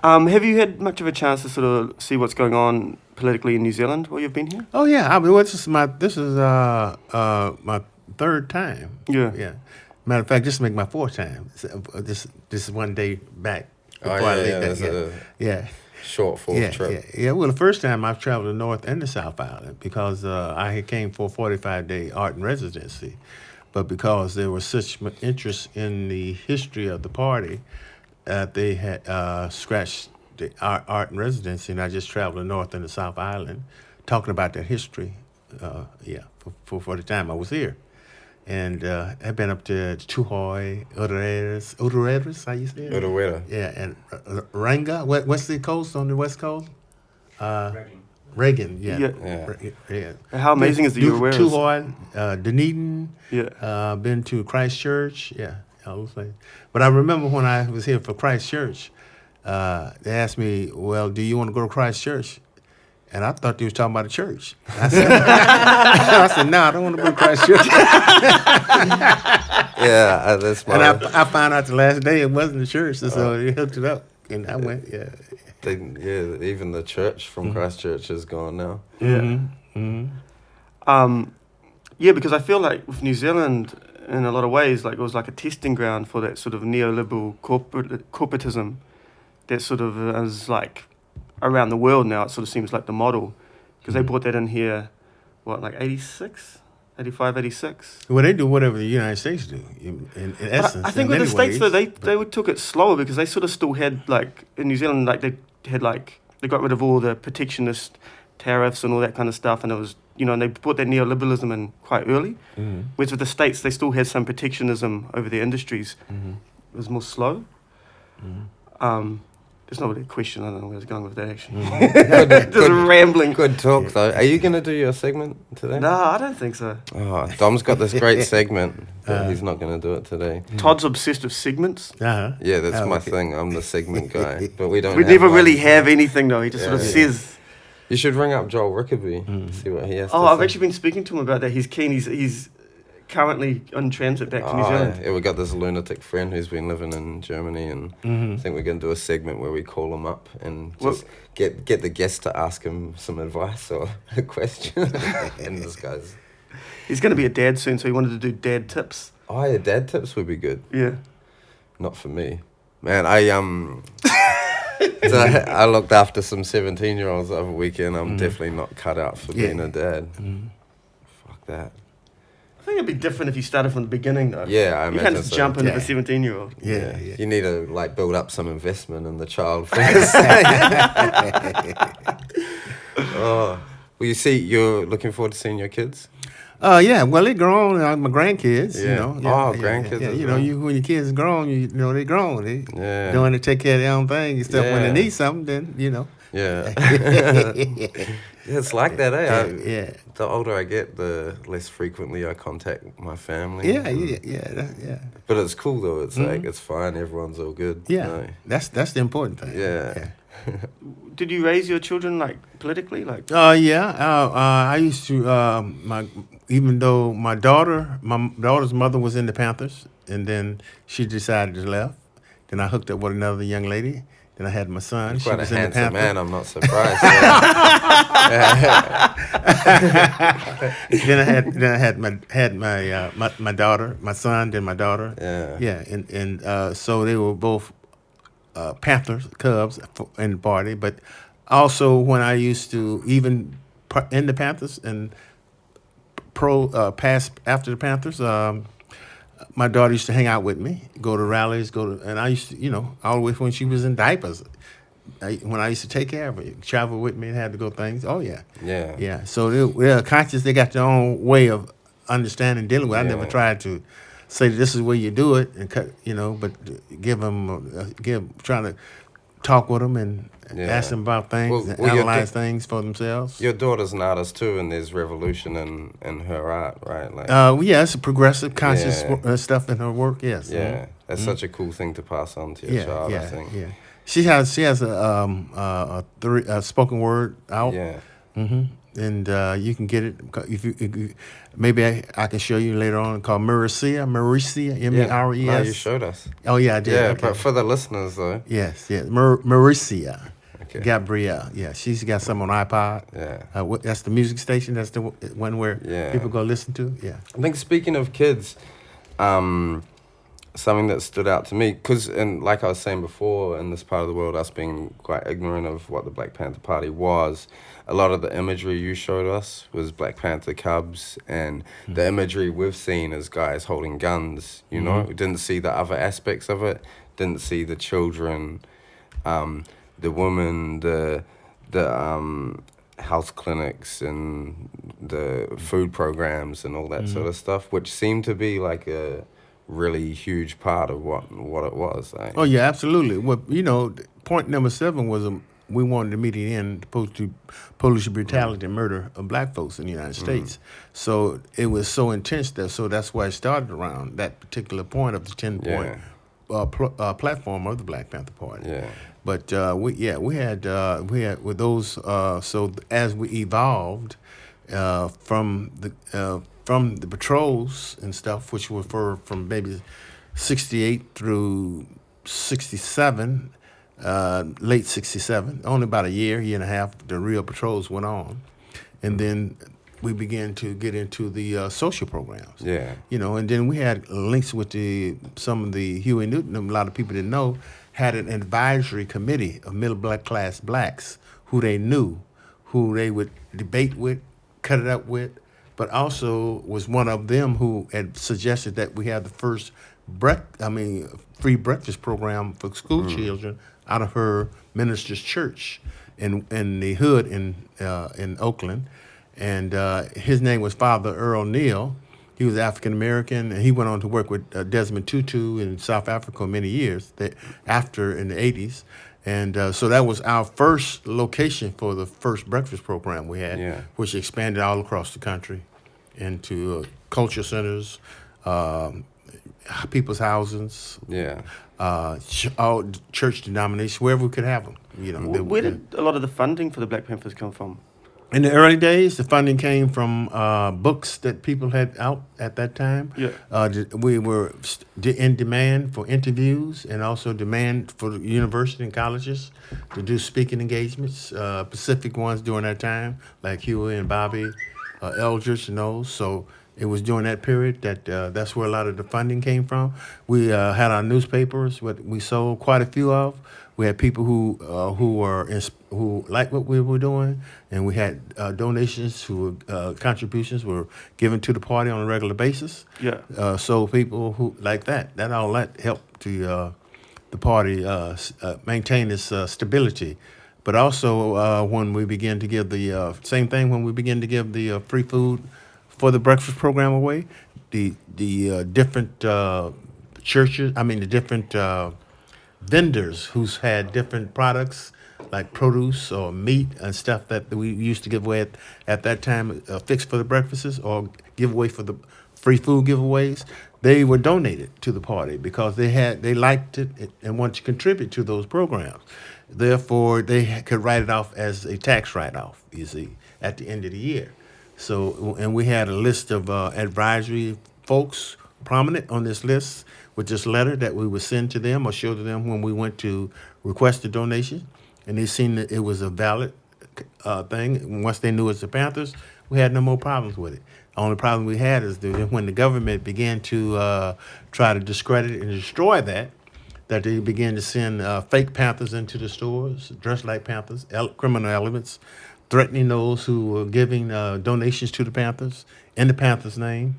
Have you had much of a chance to sort of see what's going on politically in New Zealand while you've been here? Oh yeah, I mean, this is my third time. Yeah. Yeah. Matter of fact, this will make my fourth time. So, this is one day back. Oh, before I yeah, leave yeah, that. there's Yeah. Short fourth Yeah, trip. yeah. Well, the first time I've traveled the North and the South Island because I had came for a 45-day art and residency, but because there was such interest in the history of the party, they had scratched the art and residency, and I just traveled the North and the South Island, talking about that history. For the time I was here. And I've been up to Tuhoe, Urueras, how you say it? Uruera. Yeah, and Ranga. What's the coast on the west coast? Reagan, yeah. Yeah. How amazing is the Urueras? Tuhoe, Dunedin. Yeah. Been to Christchurch. Yeah, all those things. But I remember when I was here for Christchurch, they asked me, "Well, do you want to go to Christchurch?" And I thought they was talking about a church. I said, no, I don't want to go to Christchurch. Yeah, that's my. And I found out the last day it wasn't a church, so they hooked it up, and I went. Yeah. Even the church from Christchurch is gone now. Yeah. Yeah, because I feel like with New Zealand, in a lot of ways, like it was like a testing ground for that sort of neoliberal corporatism that sort of is like around the world now. It sort of seems like the model because they brought that in here, like 86, 85, 86. Well, they do whatever the United States do, in essence. I think with the States, though, they took it slower because they sort of still had, like, in New Zealand, like, they had, like, they got rid of all the protectionist tariffs and all that kind of stuff, and it was, and they brought that neoliberalism in quite early. Whereas with the States, they still had some protectionism over their industries. It was more slow. It's not really a question. I don't know where I was going with that, actually. Just rambling. Good talk, though. Are you going to do your segment today? No, I don't think so. Oh, Dom's got this great segment, but he's not going to do it today. Todd's obsessed with segments. Uh-huh. Yeah, that's my thing. I'm the segment guy, but we don't. We have never one. really have anything, though. He just sort of says. You should ring up Joel Rickaby, see what he has to say. I've actually been speaking to him about that. He's keen. He's currently on transit back to New Zealand. Yeah, we got this lunatic friend who's been living in Germany, and I think we're going to do a segment where we call him up and just get the guest to ask him some advice or a question. And this guy's... He's going to be a dad soon, so he wanted to do dad tips. Oh, yeah, dad tips would be good. Yeah. Not for me. Man, I looked after some 17-year-olds over the weekend. I'm definitely not cut out for being a dad. Fuck that. I think it'd be different if you started from the beginning, though. Yeah, I imagine you can't just so. jump into the 17-year-old. Yeah. You need to build up some investment in the child first. Well, you're looking forward to seeing your kids? Yeah, well, they're grown. My grandkids, Yeah. Grandkids as well. When your kids are grown, they grown. They Yeah. doing to take care of their own thing and stuff. When they Yeah. need something, then Yeah. It's like that, eh? Yeah. The older I get, the less frequently I contact my family. Yeah. But it's cool though. It's like it's fine. Everyone's all good. Yeah, you know? that's the important thing. Yeah. Did you raise your children, like, politically? Like, I used to even though my daughter's mother was in the Panthers, and then she decided to left. Then I hooked up with another young lady. Then I had my son. You're She quite was a in the handsome Panther. man. I'm not surprised. Then I had my daughter, my son, then my daughter. Yeah. And so they were both Panthers, Cubs in the party. But also when I used to in the Panthers and pass after the Panthers, my daughter used to hang out with me, go to rallies, and I used to, all the way when she was in diapers. When I used to take care of her, travel with me and had to go things. Oh, yeah. Yeah. Yeah. So they're conscious. They got their own way of understanding, dealing with it. I never tried to say this is where you do it and cut, but trying to talk with them and ask them about things and analyze things for themselves. Your daughter's an artist too, and there's revolution in her art, right? Like, it's a progressive, conscious stuff in her work. Yes. Yeah, that's such a cool thing to pass on to your child. I think. Yeah. She has a spoken word out. Yeah. and you can get it if you maybe I can show you later on. Called Mauricia, Meres. No, you showed us. Oh yeah, I did. Yeah, Okay. but for the listeners though. Yes, Mauricia. Okay. Gabrielle, yeah, she's got some on iPod. Yeah. That's the music station. That's the one where Yeah. people go listen to. Yeah. I think speaking of kids, something that stood out to me, and like I was saying before, in this part of the world, us being quite ignorant of what the Black Panther Party was, a lot of the imagery you showed us was Black Panther cubs, and the imagery we've seen is guys holding guns, you know? We didn't see the other aspects of it, didn't see the children, the women, the health clinics and the food programs and all that sort of stuff, which seemed to be like a really huge part of what it was. Like. Oh yeah, absolutely. Well, point number 7 was we wanted to meet the end opposed to police brutality and murder of black folks in the United States. So it was so intense that's why it started around that particular point of the 10-point platform of the Black Panther Party. Yeah. But we had with those. So as we evolved from the patrols and stuff, which were from maybe 68 through 67, late 67, only about a year and a half, the real patrols went on, and then we began to get into the social programs. Yeah. And then we had links with some of the Huey Newton. A lot of people didn't know had an advisory committee of middle class blacks who they knew, who they would debate with, cut it up with, but also was one of them who had suggested that we have the first free breakfast program for school children out of her minister's church in the hood in Oakland. And his name was Father Earl Neal. He was African American, and he went on to work with Desmond Tutu in South Africa many years after in the 80s. And so that was our first location for the first breakfast program we had, which expanded all across the country into culture centers, people's houses, all church denominations, wherever we could have them. Where did a lot of the funding for the Black Panthers come from? In the early days, the funding came from books that people had out at that time. Yeah. We were in demand for interviews and also demand for the university and colleges to do speaking engagements, specific ones during that time, like Huey and Bobby, Eldridge and those. So it was during that period that's where a lot of the funding came from. We had our newspapers, what we sold quite a few of. We had people who liked what we were doing, and we had donations contributions were given to the party on a regular basis. Yeah. So people who like that all helped the party maintain its stability. But also when we began to give the same thing when we began to give the free food for the breakfast program away, the different churches, the different vendors who's had different products like produce or meat and stuff that we used to give away at that time, fixed for the breakfasts or give away for the free food giveaways, they were donated to the party because they liked it and wanted to contribute to those programs. Therefore, they could write it off as a tax write-off, you see, at the end of the year. So, and we had a list of advisory folks prominent on this list with this letter that we would send to them or show to them when we went to request a donation. And they seen that it was a valid thing. And once they knew it was the Panthers, we had no more problems with it. The only problem we had is that when the government began to try to discredit and destroy that they began to send fake Panthers into the stores, dressed like Panthers, criminal elements, threatening those who were giving donations to the Panthers in the Panthers' name,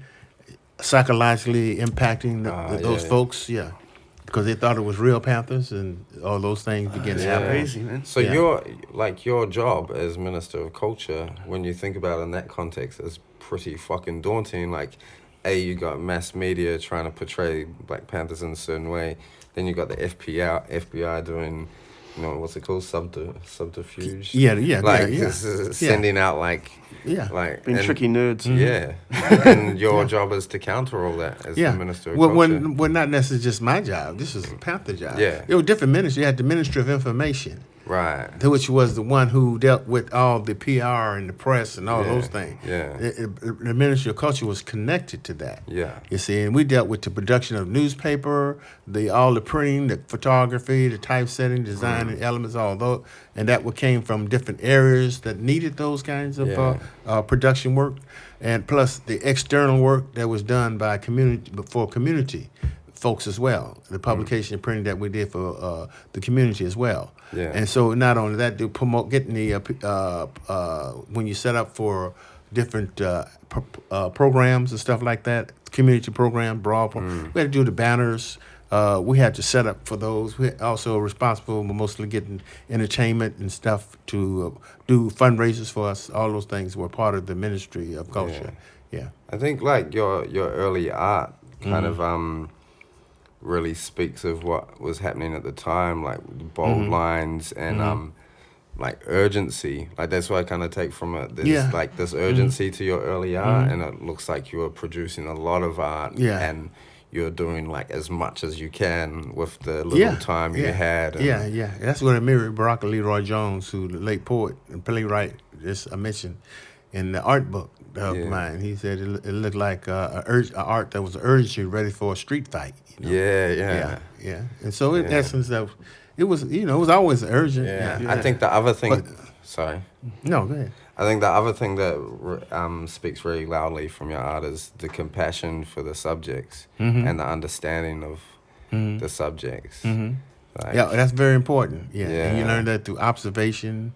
psychologically impacting those folks, because they thought it was real Panthers, and all those things began to happen. Crazy, man. So your job as Minister of Culture, when you think about it in that context, is pretty fucking daunting. Like, you got mass media trying to portray Black Panthers in a certain way. Then you got the FBI doing, what's it called, subterfuge. Sending out being tricky nerds. And your job is to counter all that as the Minister of Culture. Well, not necessarily just my job. This is a Panther job. Yeah. It was different ministry. You had the Ministry of Information. Right. which was the one who dealt with all the PR and the press and all those things. Yeah. The Ministry of Culture was connected to that. Yeah. You see, and we dealt with the production of newspaper, all the printing, the photography, the typesetting, design, and elements, all those, and that came from different areas that needed those kinds of production work, and plus the external work that was done by community folks as well. The publication and printing that we did for the community as well. Yeah. And so not only that, to promote getting the when you set up for different programs and stuff like that, community program, broad. We had to do the banners. We had to set up for those. We also responsible for mostly getting entertainment and stuff to do fundraisers for us. All those things were part of the Ministry of Culture. Yeah. I think like your early art kind of really speaks of what was happening at the time, like bold lines and like urgency. Like that's what I kind of take from it. There's like this urgency to your early art, and it looks like you were producing a lot of art, and you're doing like as much as you can with the little time you had. And That's what Emery Douglas, Leroy Jones, who the late poet and playwright, just I mentioned in the art book of mine. He said it looked like art that was urgency, ready for a street fight. You know? Yeah. And so in essence, it was it was always urgent. I think the other thing. Sorry. No, go ahead. I think the other thing that speaks very loudly from your art is the compassion for the subjects and the understanding of the subjects. Like, That's very important. And you learn that through observation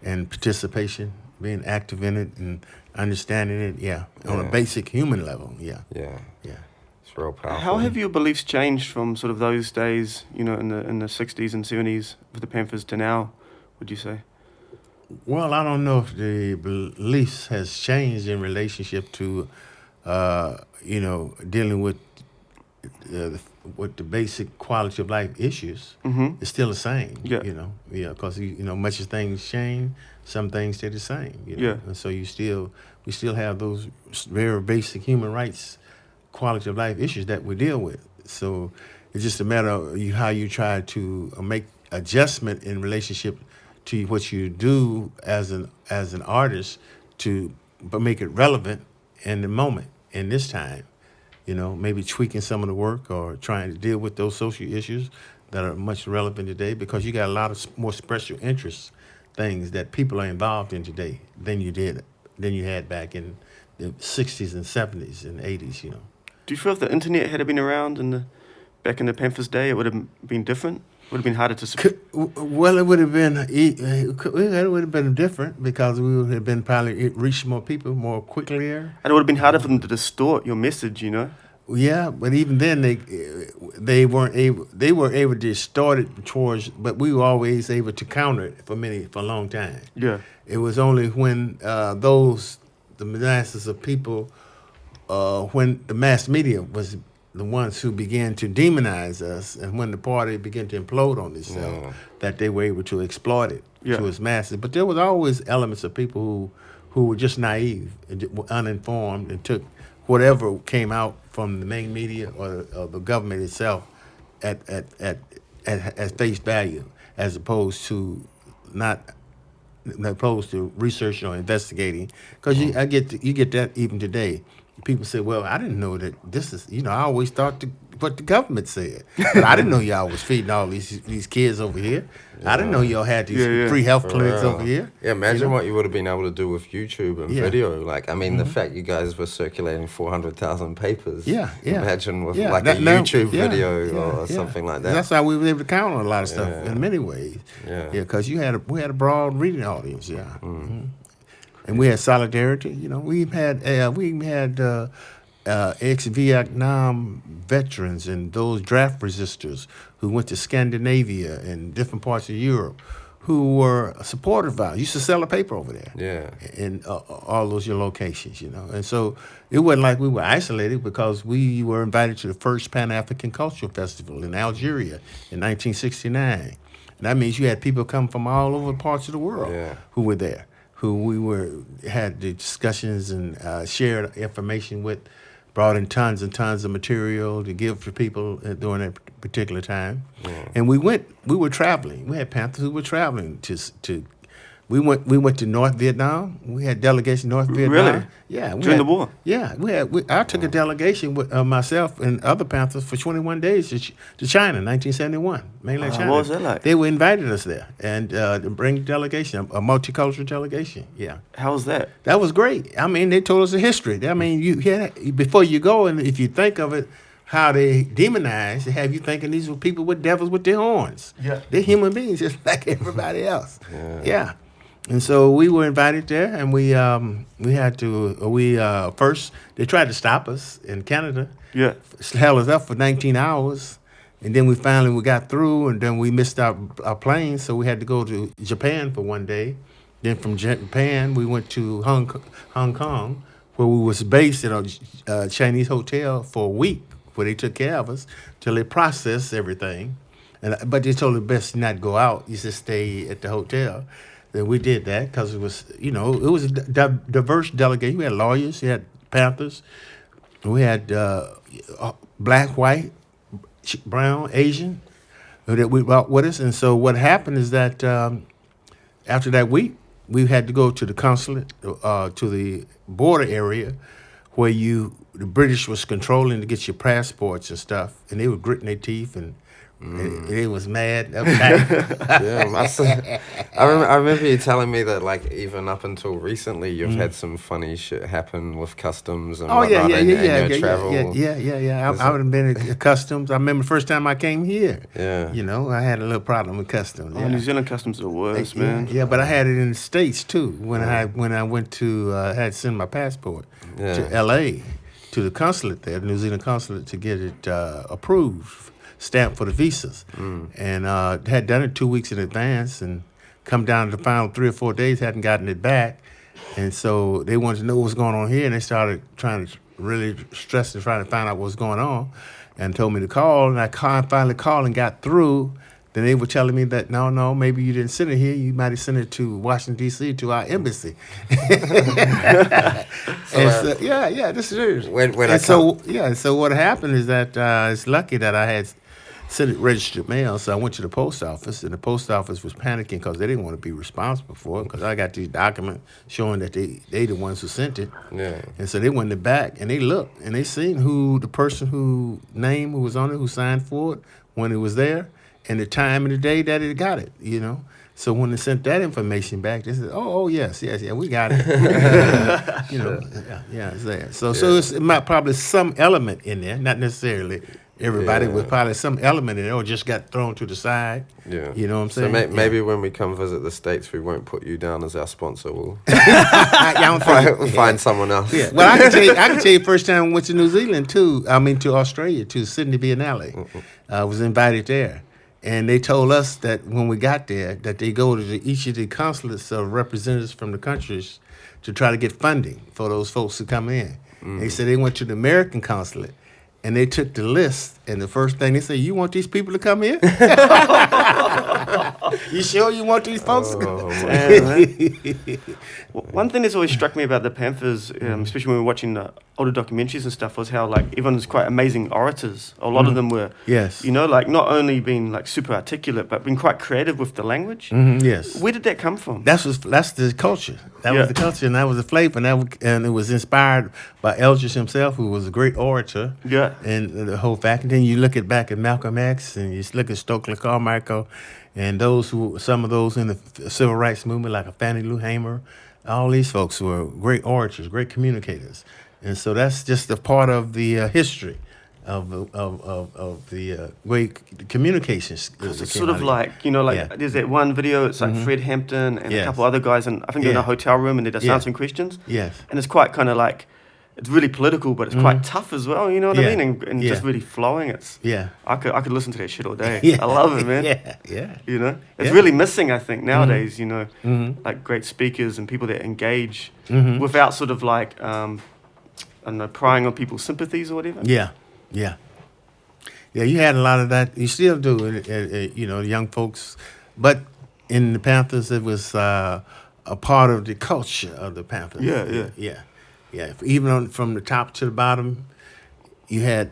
and participation, being active in it and understanding it. On a basic human level. Yeah. It's real powerful. How have your beliefs changed from sort of those days, in the 60s and 70s with the Panthers to now, would you say? Well, I don't know if the beliefs has changed in relationship to, dealing with the basic quality of life issues. It's still the same. Because much as things change, some things stay the same. And so we still have those very basic human rights, quality of life issues that we deal with. So it's just a matter of how you try to make adjustment in relationship to what you do as an artist but make it relevant in the moment, in this time. Maybe tweaking some of the work or trying to deal with those social issues that are much relevant today, because you got a lot of more special interest things that people are involved in today than you had back in the 60s and 70s and 80s. Do you feel if the internet had been around back in the Panthers' day, it would have been different? Would have been harder to. Well, it would have been different because we would have been probably reached more people more quickly. And it would have been harder for them to distort your message, Yeah, but even then they weren't able. They were able to distort it but we were always able to counter it for a long time. Yeah. It was only when the masses of people, when the mass media was the ones who began to demonize us, and when the party began to implode on itself, that they were able to exploit it to its masses. But there was always elements of people who were just naive and uninformed and took whatever came out from the main media or the government itself at face value, as opposed to researching or investigating. Because you get that even today. People say, well, I didn't know that this is, I always thought what the government said. But I didn't know y'all was feeding all these kids over here. I didn't know y'all had these free health clinics over here. Yeah, imagine what you would have been able to do with YouTube and video. Like, I mean, the fact you guys were circulating 400,000 papers. Imagine with a YouTube video or something like that. That's how we were able to count on a lot of stuff in many ways. Because we had a broad reading audience. And we had solidarity. We had ex-Vietnam veterans and those draft resistors who went to Scandinavia and different parts of Europe, who were supportive of us. Used to sell a paper over there. In all those locations, And so it wasn't like we were isolated, because we were invited to the first Pan-African Cultural Festival in Algeria in 1969. And that means you had people come from all over parts of the world who were there, who we had the discussions and shared information with. brought in tons and tons of material to give to people during that particular time. And we were traveling. We had Panthers who were traveling to. We went to North Vietnam. We had delegation North Vietnam. Really? Yeah. During the war? Yeah. I took a delegation with myself and other Panthers for 21 days to China, 1971, mainland China. What was that like? They were invited us there and to bring a delegation, a multicultural delegation. Yeah. How was that? That was great. I mean, they told us the history. I mean, before you go, and if you think of it, how they demonize, they have you thinking these were people with devils with their horns. Yeah. They're human beings just like everybody else. Yeah. And so we were invited there, and we first they tried to stop us in Canada. Yeah. Held us up for 19 hours, and then we got through, and then we missed our plane, so we had to go to Japan for one day. Then from Japan we went to Hong Kong, where we was based at a Chinese hotel for a week, where they took care of us till they processed everything. But they told us best not go out; you just stay at the hotel. Then we did that because it was, it was a diverse delegation. We had lawyers, we had Panthers, we had black, white, brown, Asian that we brought with us. And so what happened is that after that week, we had to go to the consulate, to the border area where the British was controlling to get your passports and stuff. And they were gritting their teeth and they was mad. I remember you telling me that, like, even up until recently, you've had some funny shit happen with customs and whatnot in your travel. Yeah. I would have been at customs. I remember the first time I came here. Yeah. I had a little problem with customs. Oh, New Zealand customs are the worst, man. Yeah, but I had it in the States too. When I went to had to send my passport to L.A. to the consulate there, the New Zealand consulate, to get it approved. Stamp for the visas, and had done it 2 weeks in advance, and come down to the final 3 or 4 days, hadn't gotten it back, and so they wanted to know what was going on here, and they started trying to really stress and trying to find out what was going on, and told me to call, and I finally called and got through. Then they were telling me that no, maybe you didn't send it here. You might have sent it to Washington D.C. to our embassy. This is so what happened is that it's lucky that I had sent it registered mail. So I went to the post office, and the post office was panicking because they didn't want to be responsible for it, because I got these documents showing that they the ones who sent it. Yeah. And so they went back and they looked and they seen who the person who was on it, who signed for it when it was there, and the time and the day that it got it, So when they sent that information back, they said, "Oh, yes, we got it." It's there. So it's probably some element in there, not necessarily everybody, but probably some element in there, or just got thrown to the side. Yeah, you know what I'm saying. So maybe when we come visit the States, we won't put you down as our sponsor. We'll find someone else. Yeah. Well, I can tell you, first time I went to New Zealand too. I mean, to Australia, to Sydney Biennale. I was invited there. And they told us that when we got there, that they go to each of the consulates of representatives from the countries to try to get funding for those folks who come in. They said they went to the American consulate, and they took the list, and the first thing they said, "You want these people to come here? You sure you want these folks to come?" One thing that's always struck me about the Panthers, especially when we were watching the older documentaries and stuff, was how, like, everyone's quite amazing orators. A lot of them were, not only being, like, super articulate, but being quite creative with the language. Yes. Where did that come from? That's the culture. That was the culture, and that was the flavor, and it was inspired by Eldridge himself, who was a great orator. Yeah. And the whole fact. And then you look back at Malcolm X, and you look at Stokely Carmichael, and some of those in the civil rights movement, like a Fannie Lou Hamer. All these folks were great orators, great communicators, and so that's just a part of the history of the great communications. It's sort of like, there's that one video. It's like Fred Hampton and a couple other guys, and I think they're in a hotel room and they're just answering questions. Yes, and it's quite kind of like, it's really political, but it's quite tough as well. You know what I mean? And just really flowing. I could listen to that shit all day. I love it, man. It's really missing, I think, nowadays. Like great speakers and people that engage without sort of like I don't know, prying on people's sympathies or whatever. Yeah. You had a lot of that. You still do, young folks. But in the Panthers, it was a part of the culture of the Panthers. Yeah, even from the top to the bottom, you had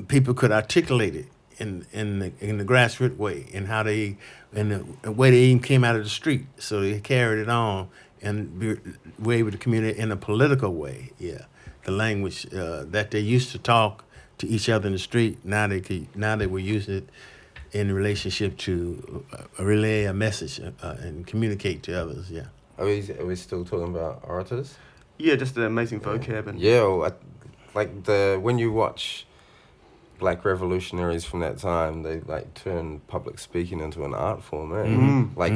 people could articulate it in the grassroots way, and how they and the way they even came out of the street. So they carried it on and were able to communicate in a political way. Yeah, the language that they used to talk to each other in the street, now they were using it in relationship to relay a message and communicate to others. Yeah. Are we still talking about orators? Yeah, just the amazing vocab and Yeah, well, when you watch Black revolutionaries from that time, they like turned public speaking into an art form,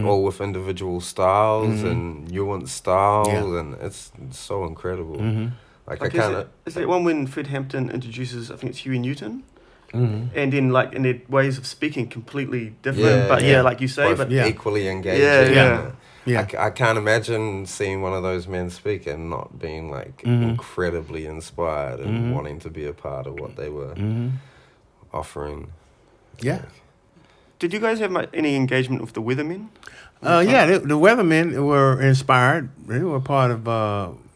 all with individual styles and nuanced styles, and it's so incredible. Like I kind of is that one when Fred Hampton introduces, I think it's Huey Newton, and then in their ways of speaking completely different, but like you say, both but equally engaging. Yeah. I can't imagine seeing one of those men speak and not being like incredibly inspired and wanting to be a part of what they were offering. Yeah. Did you guys have any engagement with the Weathermen? The Weathermen were inspired. They were part of.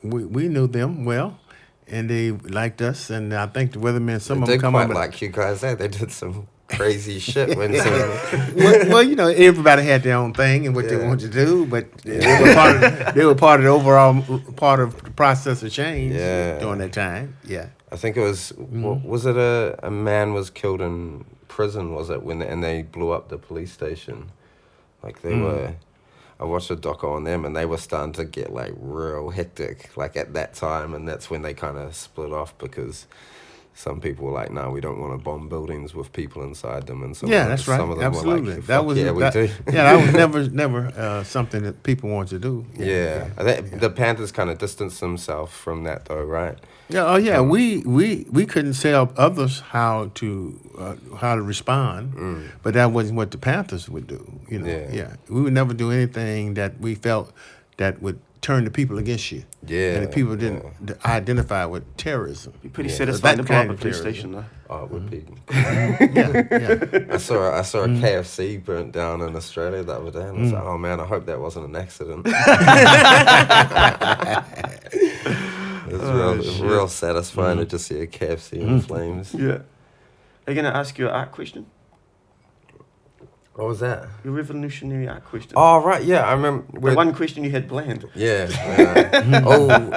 We knew them well, and they liked us. And I think the Weathermen, some They of them did come quite up. like you guys. They did some crazy shit when some. well, everybody had their own thing and what they wanted to do, but they were part of the overall part of the process of change during that time. Yeah. I think it was. Was it a man was killed in prison? Was it and they blew up the police station? Like they were. I watched a doco on them, and they were starting to get like real hectic, like at that time, and that's when they kind of split off because some people were like, "No, we don't want to bomb buildings with people inside them," and that's right. Some of them Absolutely, were like, that was we do. Yeah, that was never something that people wanted to do. I think the Panthers kind of distanced themselves from that, though, right? Yeah. Oh, yeah. We couldn't tell others how to respond, but that wasn't what the Panthers would do. We would never do anything that we felt that would turn the people against you. Yeah. And the people didn't identify with terrorism. Be pretty satisfying to blow up a police station, though. Oh, it would be. Yeah. I saw a KFC burnt down in Australia the other day, and I was like, "Oh man, I hope that wasn't an accident." It's real satisfying to just see a KFC in flames. Yeah. Are you going to ask your art question? What was that? Your revolutionary art question. Oh, right, yeah, I remember. The one question you had planned. Yeah.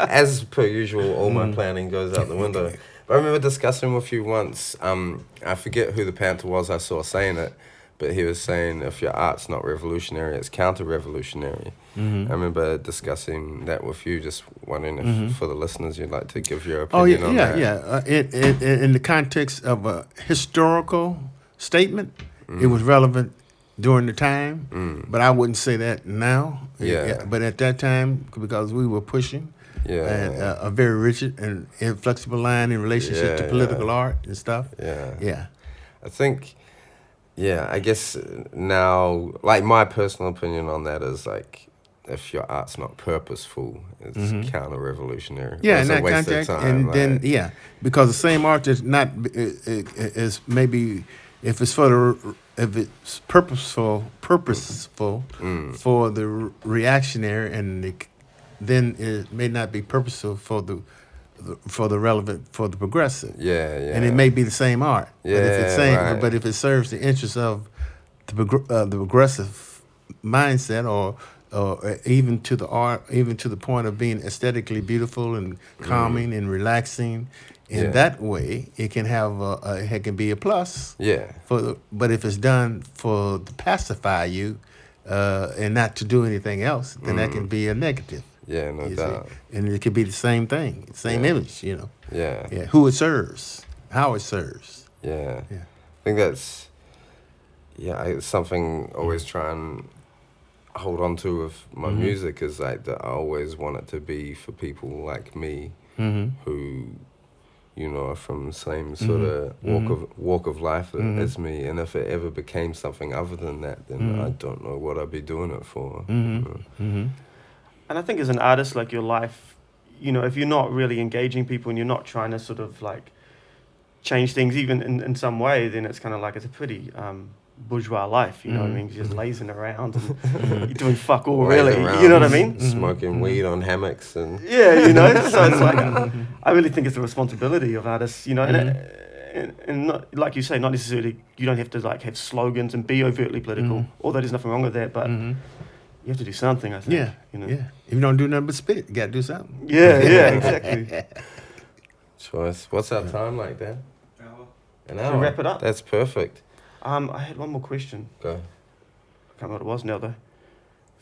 As per usual, all my planning goes out the window. But I remember discussing with you once, I forget who the Panther was I saw saying it, but he was saying if your art's not revolutionary, it's counter-revolutionary. I remember discussing that with you, just wondering if for the listeners you'd like to give your opinion on that. In the context of a historical statement, it was relevant during the time, but I wouldn't say that now. But at that time, because we were pushing a very rigid and inflexible line in relationship to political art and stuff. I think, I guess now, like my personal opinion on that is like, if your art's not purposeful, it's counter-revolutionary. Yeah, it's in that a waste context, of time, and then because the same art is not is maybe if it's purposeful for the reactionary, and then it may not be purposeful for the relevant for the progressive. And it may be the same art. But if it serves the interests of the progressive mindset, or even to the art, even to the point of being aesthetically beautiful and calming and relaxing. In that way, it can have it can be a plus. But if it's done to pacify you, and not to do anything else, then that can be a negative. No doubt. And it could be the same thing, same image. Who it serves, how it serves. I think that's it's something I always try and hold on to with my music, is like that I always want it to be for people like me who are from the same sort of walk of life as me, and if it ever became something other than that, then I don't know what I'd be doing it for. And I think as an artist, like your life, if you're not really engaging people and you're not trying to sort of like change things even in some way, then it's kind of like it's a pretty bourgeois life. You know what I mean? You're just lazing around and you're doing fuck all, Lazing really. around, You know what I mean? Smoking weed on hammocks and Yeah, you know. So it's like I really think it's the responsibility of artists, you know, and not, like you say, not necessarily. You don't have to like have slogans and be overtly political. Although there's nothing wrong with that, but you have to do something. I think. Yeah, You know. yeah. If you don't do nothing but spit, you got to do something. Yeah. Exactly. choice. What's our time like, Dan? Hour. An Should hour. we wrap it up? That's perfect. I had one more question. Go. I can't remember what it was now though.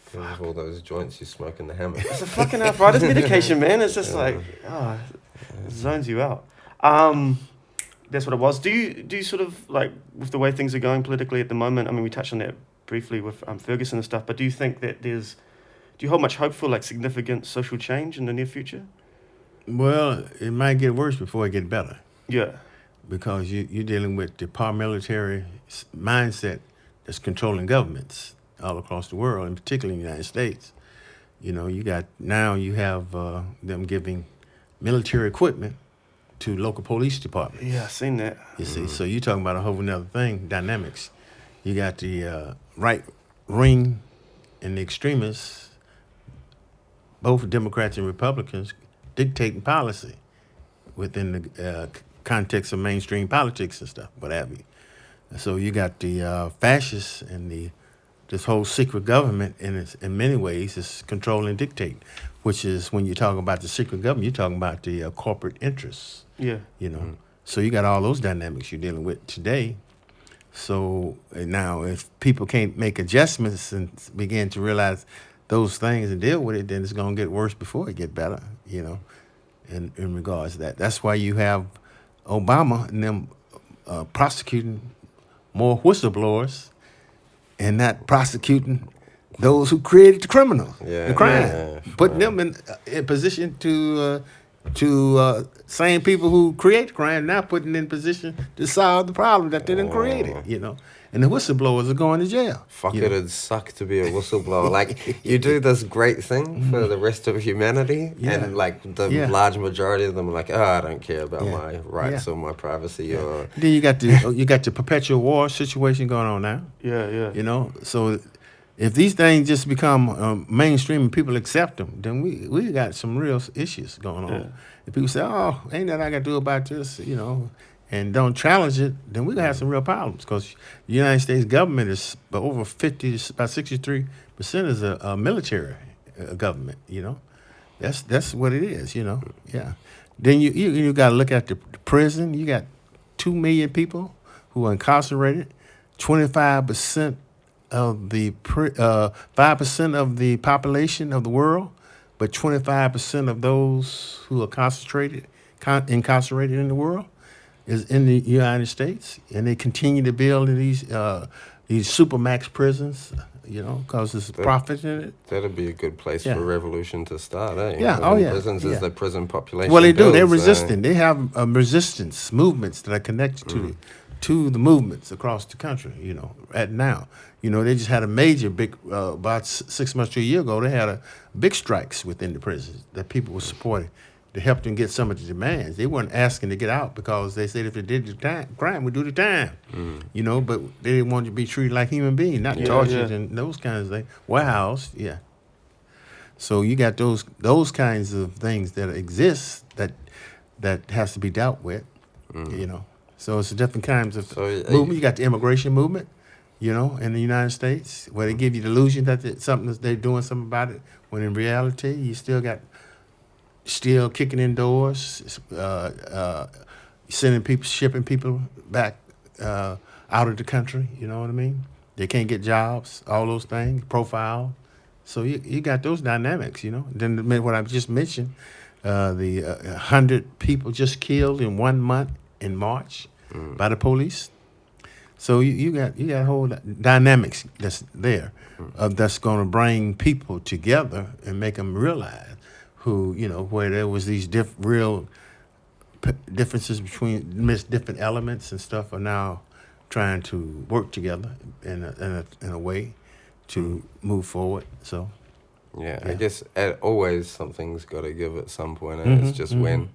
Think of all those joints you smoke in the hammock. It's a fucking arthritis medication, man. It's just like, it zones you out. That's what it was. Do you sort of like with the way things are going politically at the moment? I mean, we touched on that briefly with Ferguson and stuff. But do you think that do you hold much hope for like significant social change in the near future? Well, it might get worse before it get better, Yeah. because you're dealing with the paramilitary mindset that's controlling governments all across the world, and particularly in the United States. You know, you have them giving military equipment to local police departments. Yeah, I've seen that. You see, so you're talking about a whole another thing, dynamics. You got the right wing and the extremists, both Democrats and Republicans, dictating policy within the context of mainstream politics and stuff, what have you. So you got the fascists and this whole secret government, in many ways, is control and dictate, which is when you talk about the secret government, you're talking about the corporate interests. Yeah. You know, so you got all those dynamics you're dealing with today. So now, if people can't make adjustments and begin to realize those things and deal with it, then it's going to get worse before it get better. You know, in regards to that, that's why you have Obama and them prosecuting more whistleblowers and not prosecuting those who created the criminal, the crime, putting them in position to same people who create the crime, now putting in position to solve the problem that they didn't create it, you know. And the whistleblowers are going to jail. Fuck you it, know? it'd suck to be a whistleblower. Like, you do this great thing for the rest of humanity, and like the large majority of them are like, oh, I don't care about my rights or my privacy. Or Then you got the perpetual war situation going on now. Yeah. You know, so if these things just become mainstream and people accept them, then we got some real issues going on. Yeah. If people say, "Oh, ain't that I got to do about this," you know, and don't challenge it, then we gonna have some real problems, because the United States government is over 50, about 63% is a military government. You know, that's what it is. You know, yeah. Then you got to look at the prison. You got 2 million people who are incarcerated. 25% of the 5% of the population of the world, but 25% of those who are incarcerated in the world is in the United States, and they continue to build these supermax prisons, you know, because there's profit in it. that'd be a good place for revolution to start, eh? Yeah, Prisons is the prison population. Well, they do. They're builds, resistant. They have resistance movements that are connected to the movements across the country, you know, right now. You know, they just had a major big, about 6 months to a year ago, they had a big strikes within the prisons that people were supporting to help them get some of the demands. They weren't asking to get out because they said if they did the crime, we'd do the time. You know, but they didn't want to be treated like human beings, not tortured and those kinds of things. Warehoused, So you got those kinds of things that exist that has to be dealt with, you know. So it's different kinds of movement. You got the immigration movement, you know, in the United States, where they give you the illusion that they're doing something about it, when in reality you still kicking in doors, shipping people back out of the country. You know what I mean? They can't get jobs, all those things, profile. So you got those dynamics, you know. Then what I just mentioned, the 100 people just killed in 1 month in March by the police. So you got whole dynamics that's there, that's going to bring people together and make them realize who, you know, where there was these real differences between different elements and stuff, are now trying to work together in a way to move forward. So I guess always something's got to give at some point, and it's just when.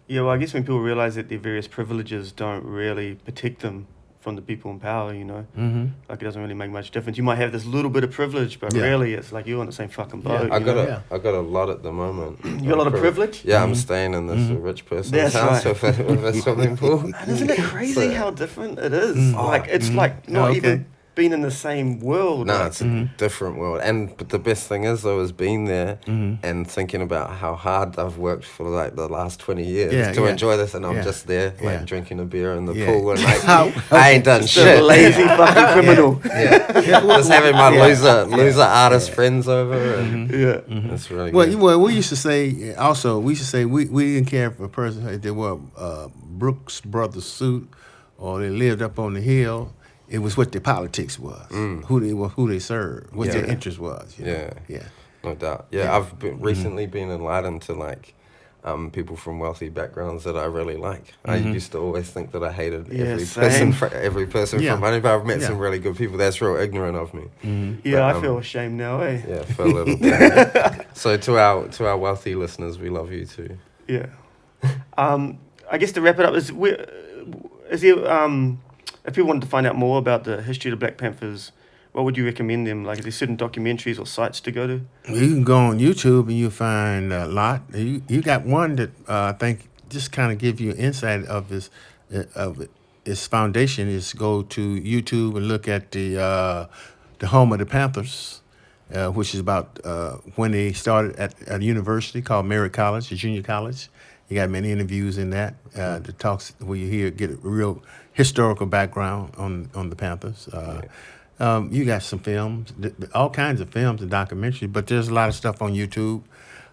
Yeah, well, I guess when people realize that their various privileges don't really protect them from the people in power, you know. Mm-hmm. Like, it doesn't really make much difference. You might have this little bit of privilege, but Yeah. really it's like you're on the same fucking Yeah. boat. I you got know? I got a lot at the moment. You got a lot of privilege? Yeah, I'm staying in this rich person's That's house right. with a swimming pool. And isn't it crazy So- how different it is? Like, it's like not okay. even being in the same world. No, like, it's a different world. But the best thing is, though, is being there and thinking about how hard I've worked for like the last 20 years Yeah, to yeah. enjoy this, and I'm Yeah. just there, like Yeah. drinking a beer in the Yeah. pool, and like I ain't done shit. a lazy fucking criminal. Yeah, just having my loser artist friends over, and Yeah. it's really Well, good. well, we used to say also. We used to say we didn't care if a person if they wore Brooks Brothers suit or they lived up on the hill. It was what their politics was, who they served, what their Yeah. interest was. You know? Yeah. Yeah. No doubt. Yeah, I've recently been enlightened to like people from wealthy backgrounds that I really like. I used to always think that I hated Yeah, every person Yeah. from money, but I've met Yeah. some really good people. That's real ignorant of me. Yeah, But, I feel ashamed now, eh? Yeah, for a little bit. So to our wealthy listeners, we love you too. Yeah. I guess to wrap it up, is there, if people wanted to find out more about the history of the Black Panthers, what would you recommend them? Like, are there certain documentaries or sites to go to? You can go on YouTube and you'll find a lot. You got one that I think just kind of give you an insight of its foundation is go to YouTube and look at the home of the Panthers, which is about when they started at a university called Merritt College, a junior college. You got many interviews in that that talks where you get a real historical background on the Panthers. You got some films, all kinds of films and documentaries, but there's a lot of stuff on YouTube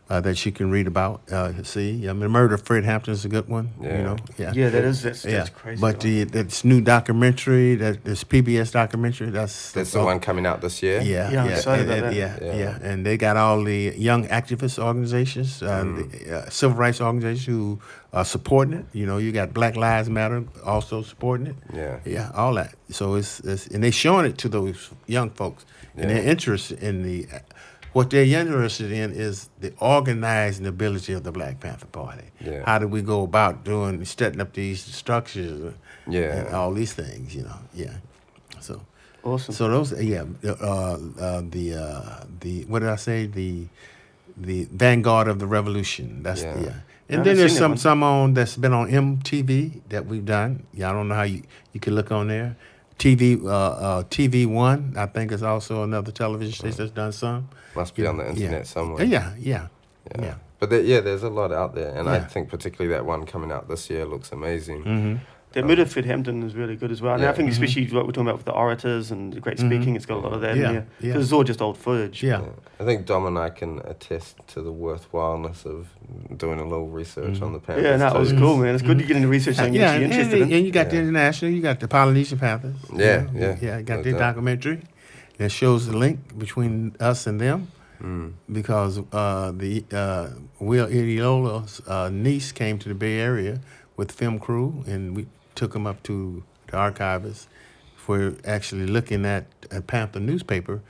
that you can read about, see. I mean, Murder of Fred Hampton is a good one, you Yeah. know. Yeah, that's crazy. But this new documentary, this PBS documentary, that's the one coming out this year. Yeah, I'm excited about that. Yeah, and they got all the young activist organizations, the, civil rights organizations who are supporting it. You know, you got Black Lives Matter also supporting it. Yeah. All that. So it's and they're showing it to those young folks, and they're interested in what they're interested in is the organizing ability of the Black Panther Party. Yeah. How do we go about setting up these structures? Yeah. And all these things, you know. Yeah. So. Awesome. So those, the what did I say? The vanguard of the revolution. That's Yeah. And haven't then there's seen that one. some on that's been on MTV that we've done. Yeah, I don't know how you can look on there. TV One, I think, is also another television station that's done some. Must be on the internet somewhere. Yeah. But there's a lot out there, and I Yeah. think particularly that one coming out this year looks amazing. Mm-hmm. The Murder of Fred Hampton is really good as well. And Yeah. I think especially what we're talking about with the orators and the great speaking, it's got a lot of that Yeah, in there. yeah. Because it's all just old footage. Yeah. I think Dom and I can attest to the worthwhileness of doing a little research on the Panthers. Yeah, no, it was too. cool, man. It's good to get into research something you're actually interested in. And you got the Yeah. international, you got the Polynesian Panthers. Yeah, You got their documentary that shows the link between us and them. Because Will Idiola's niece came to the Bay Area with the film crew, and we took him up to the archivist for actually looking at a Panther newspaper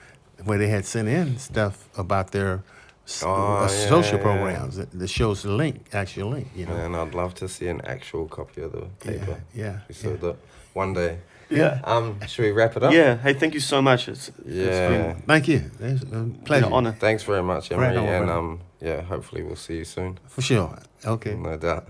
where they had sent in stuff about their social programs that shows the actual link, you know. And I'd love to see an actual copy of the paper. Yeah. We saw that one day. Yeah. Should we wrap it up? Yeah. Hey, thank you so much. It's Yeah. Thank you. It's a pleasure. been an honor. Thanks very much, Emery. Right on, and brother. hopefully we'll see you soon. For sure. Okay. No doubt.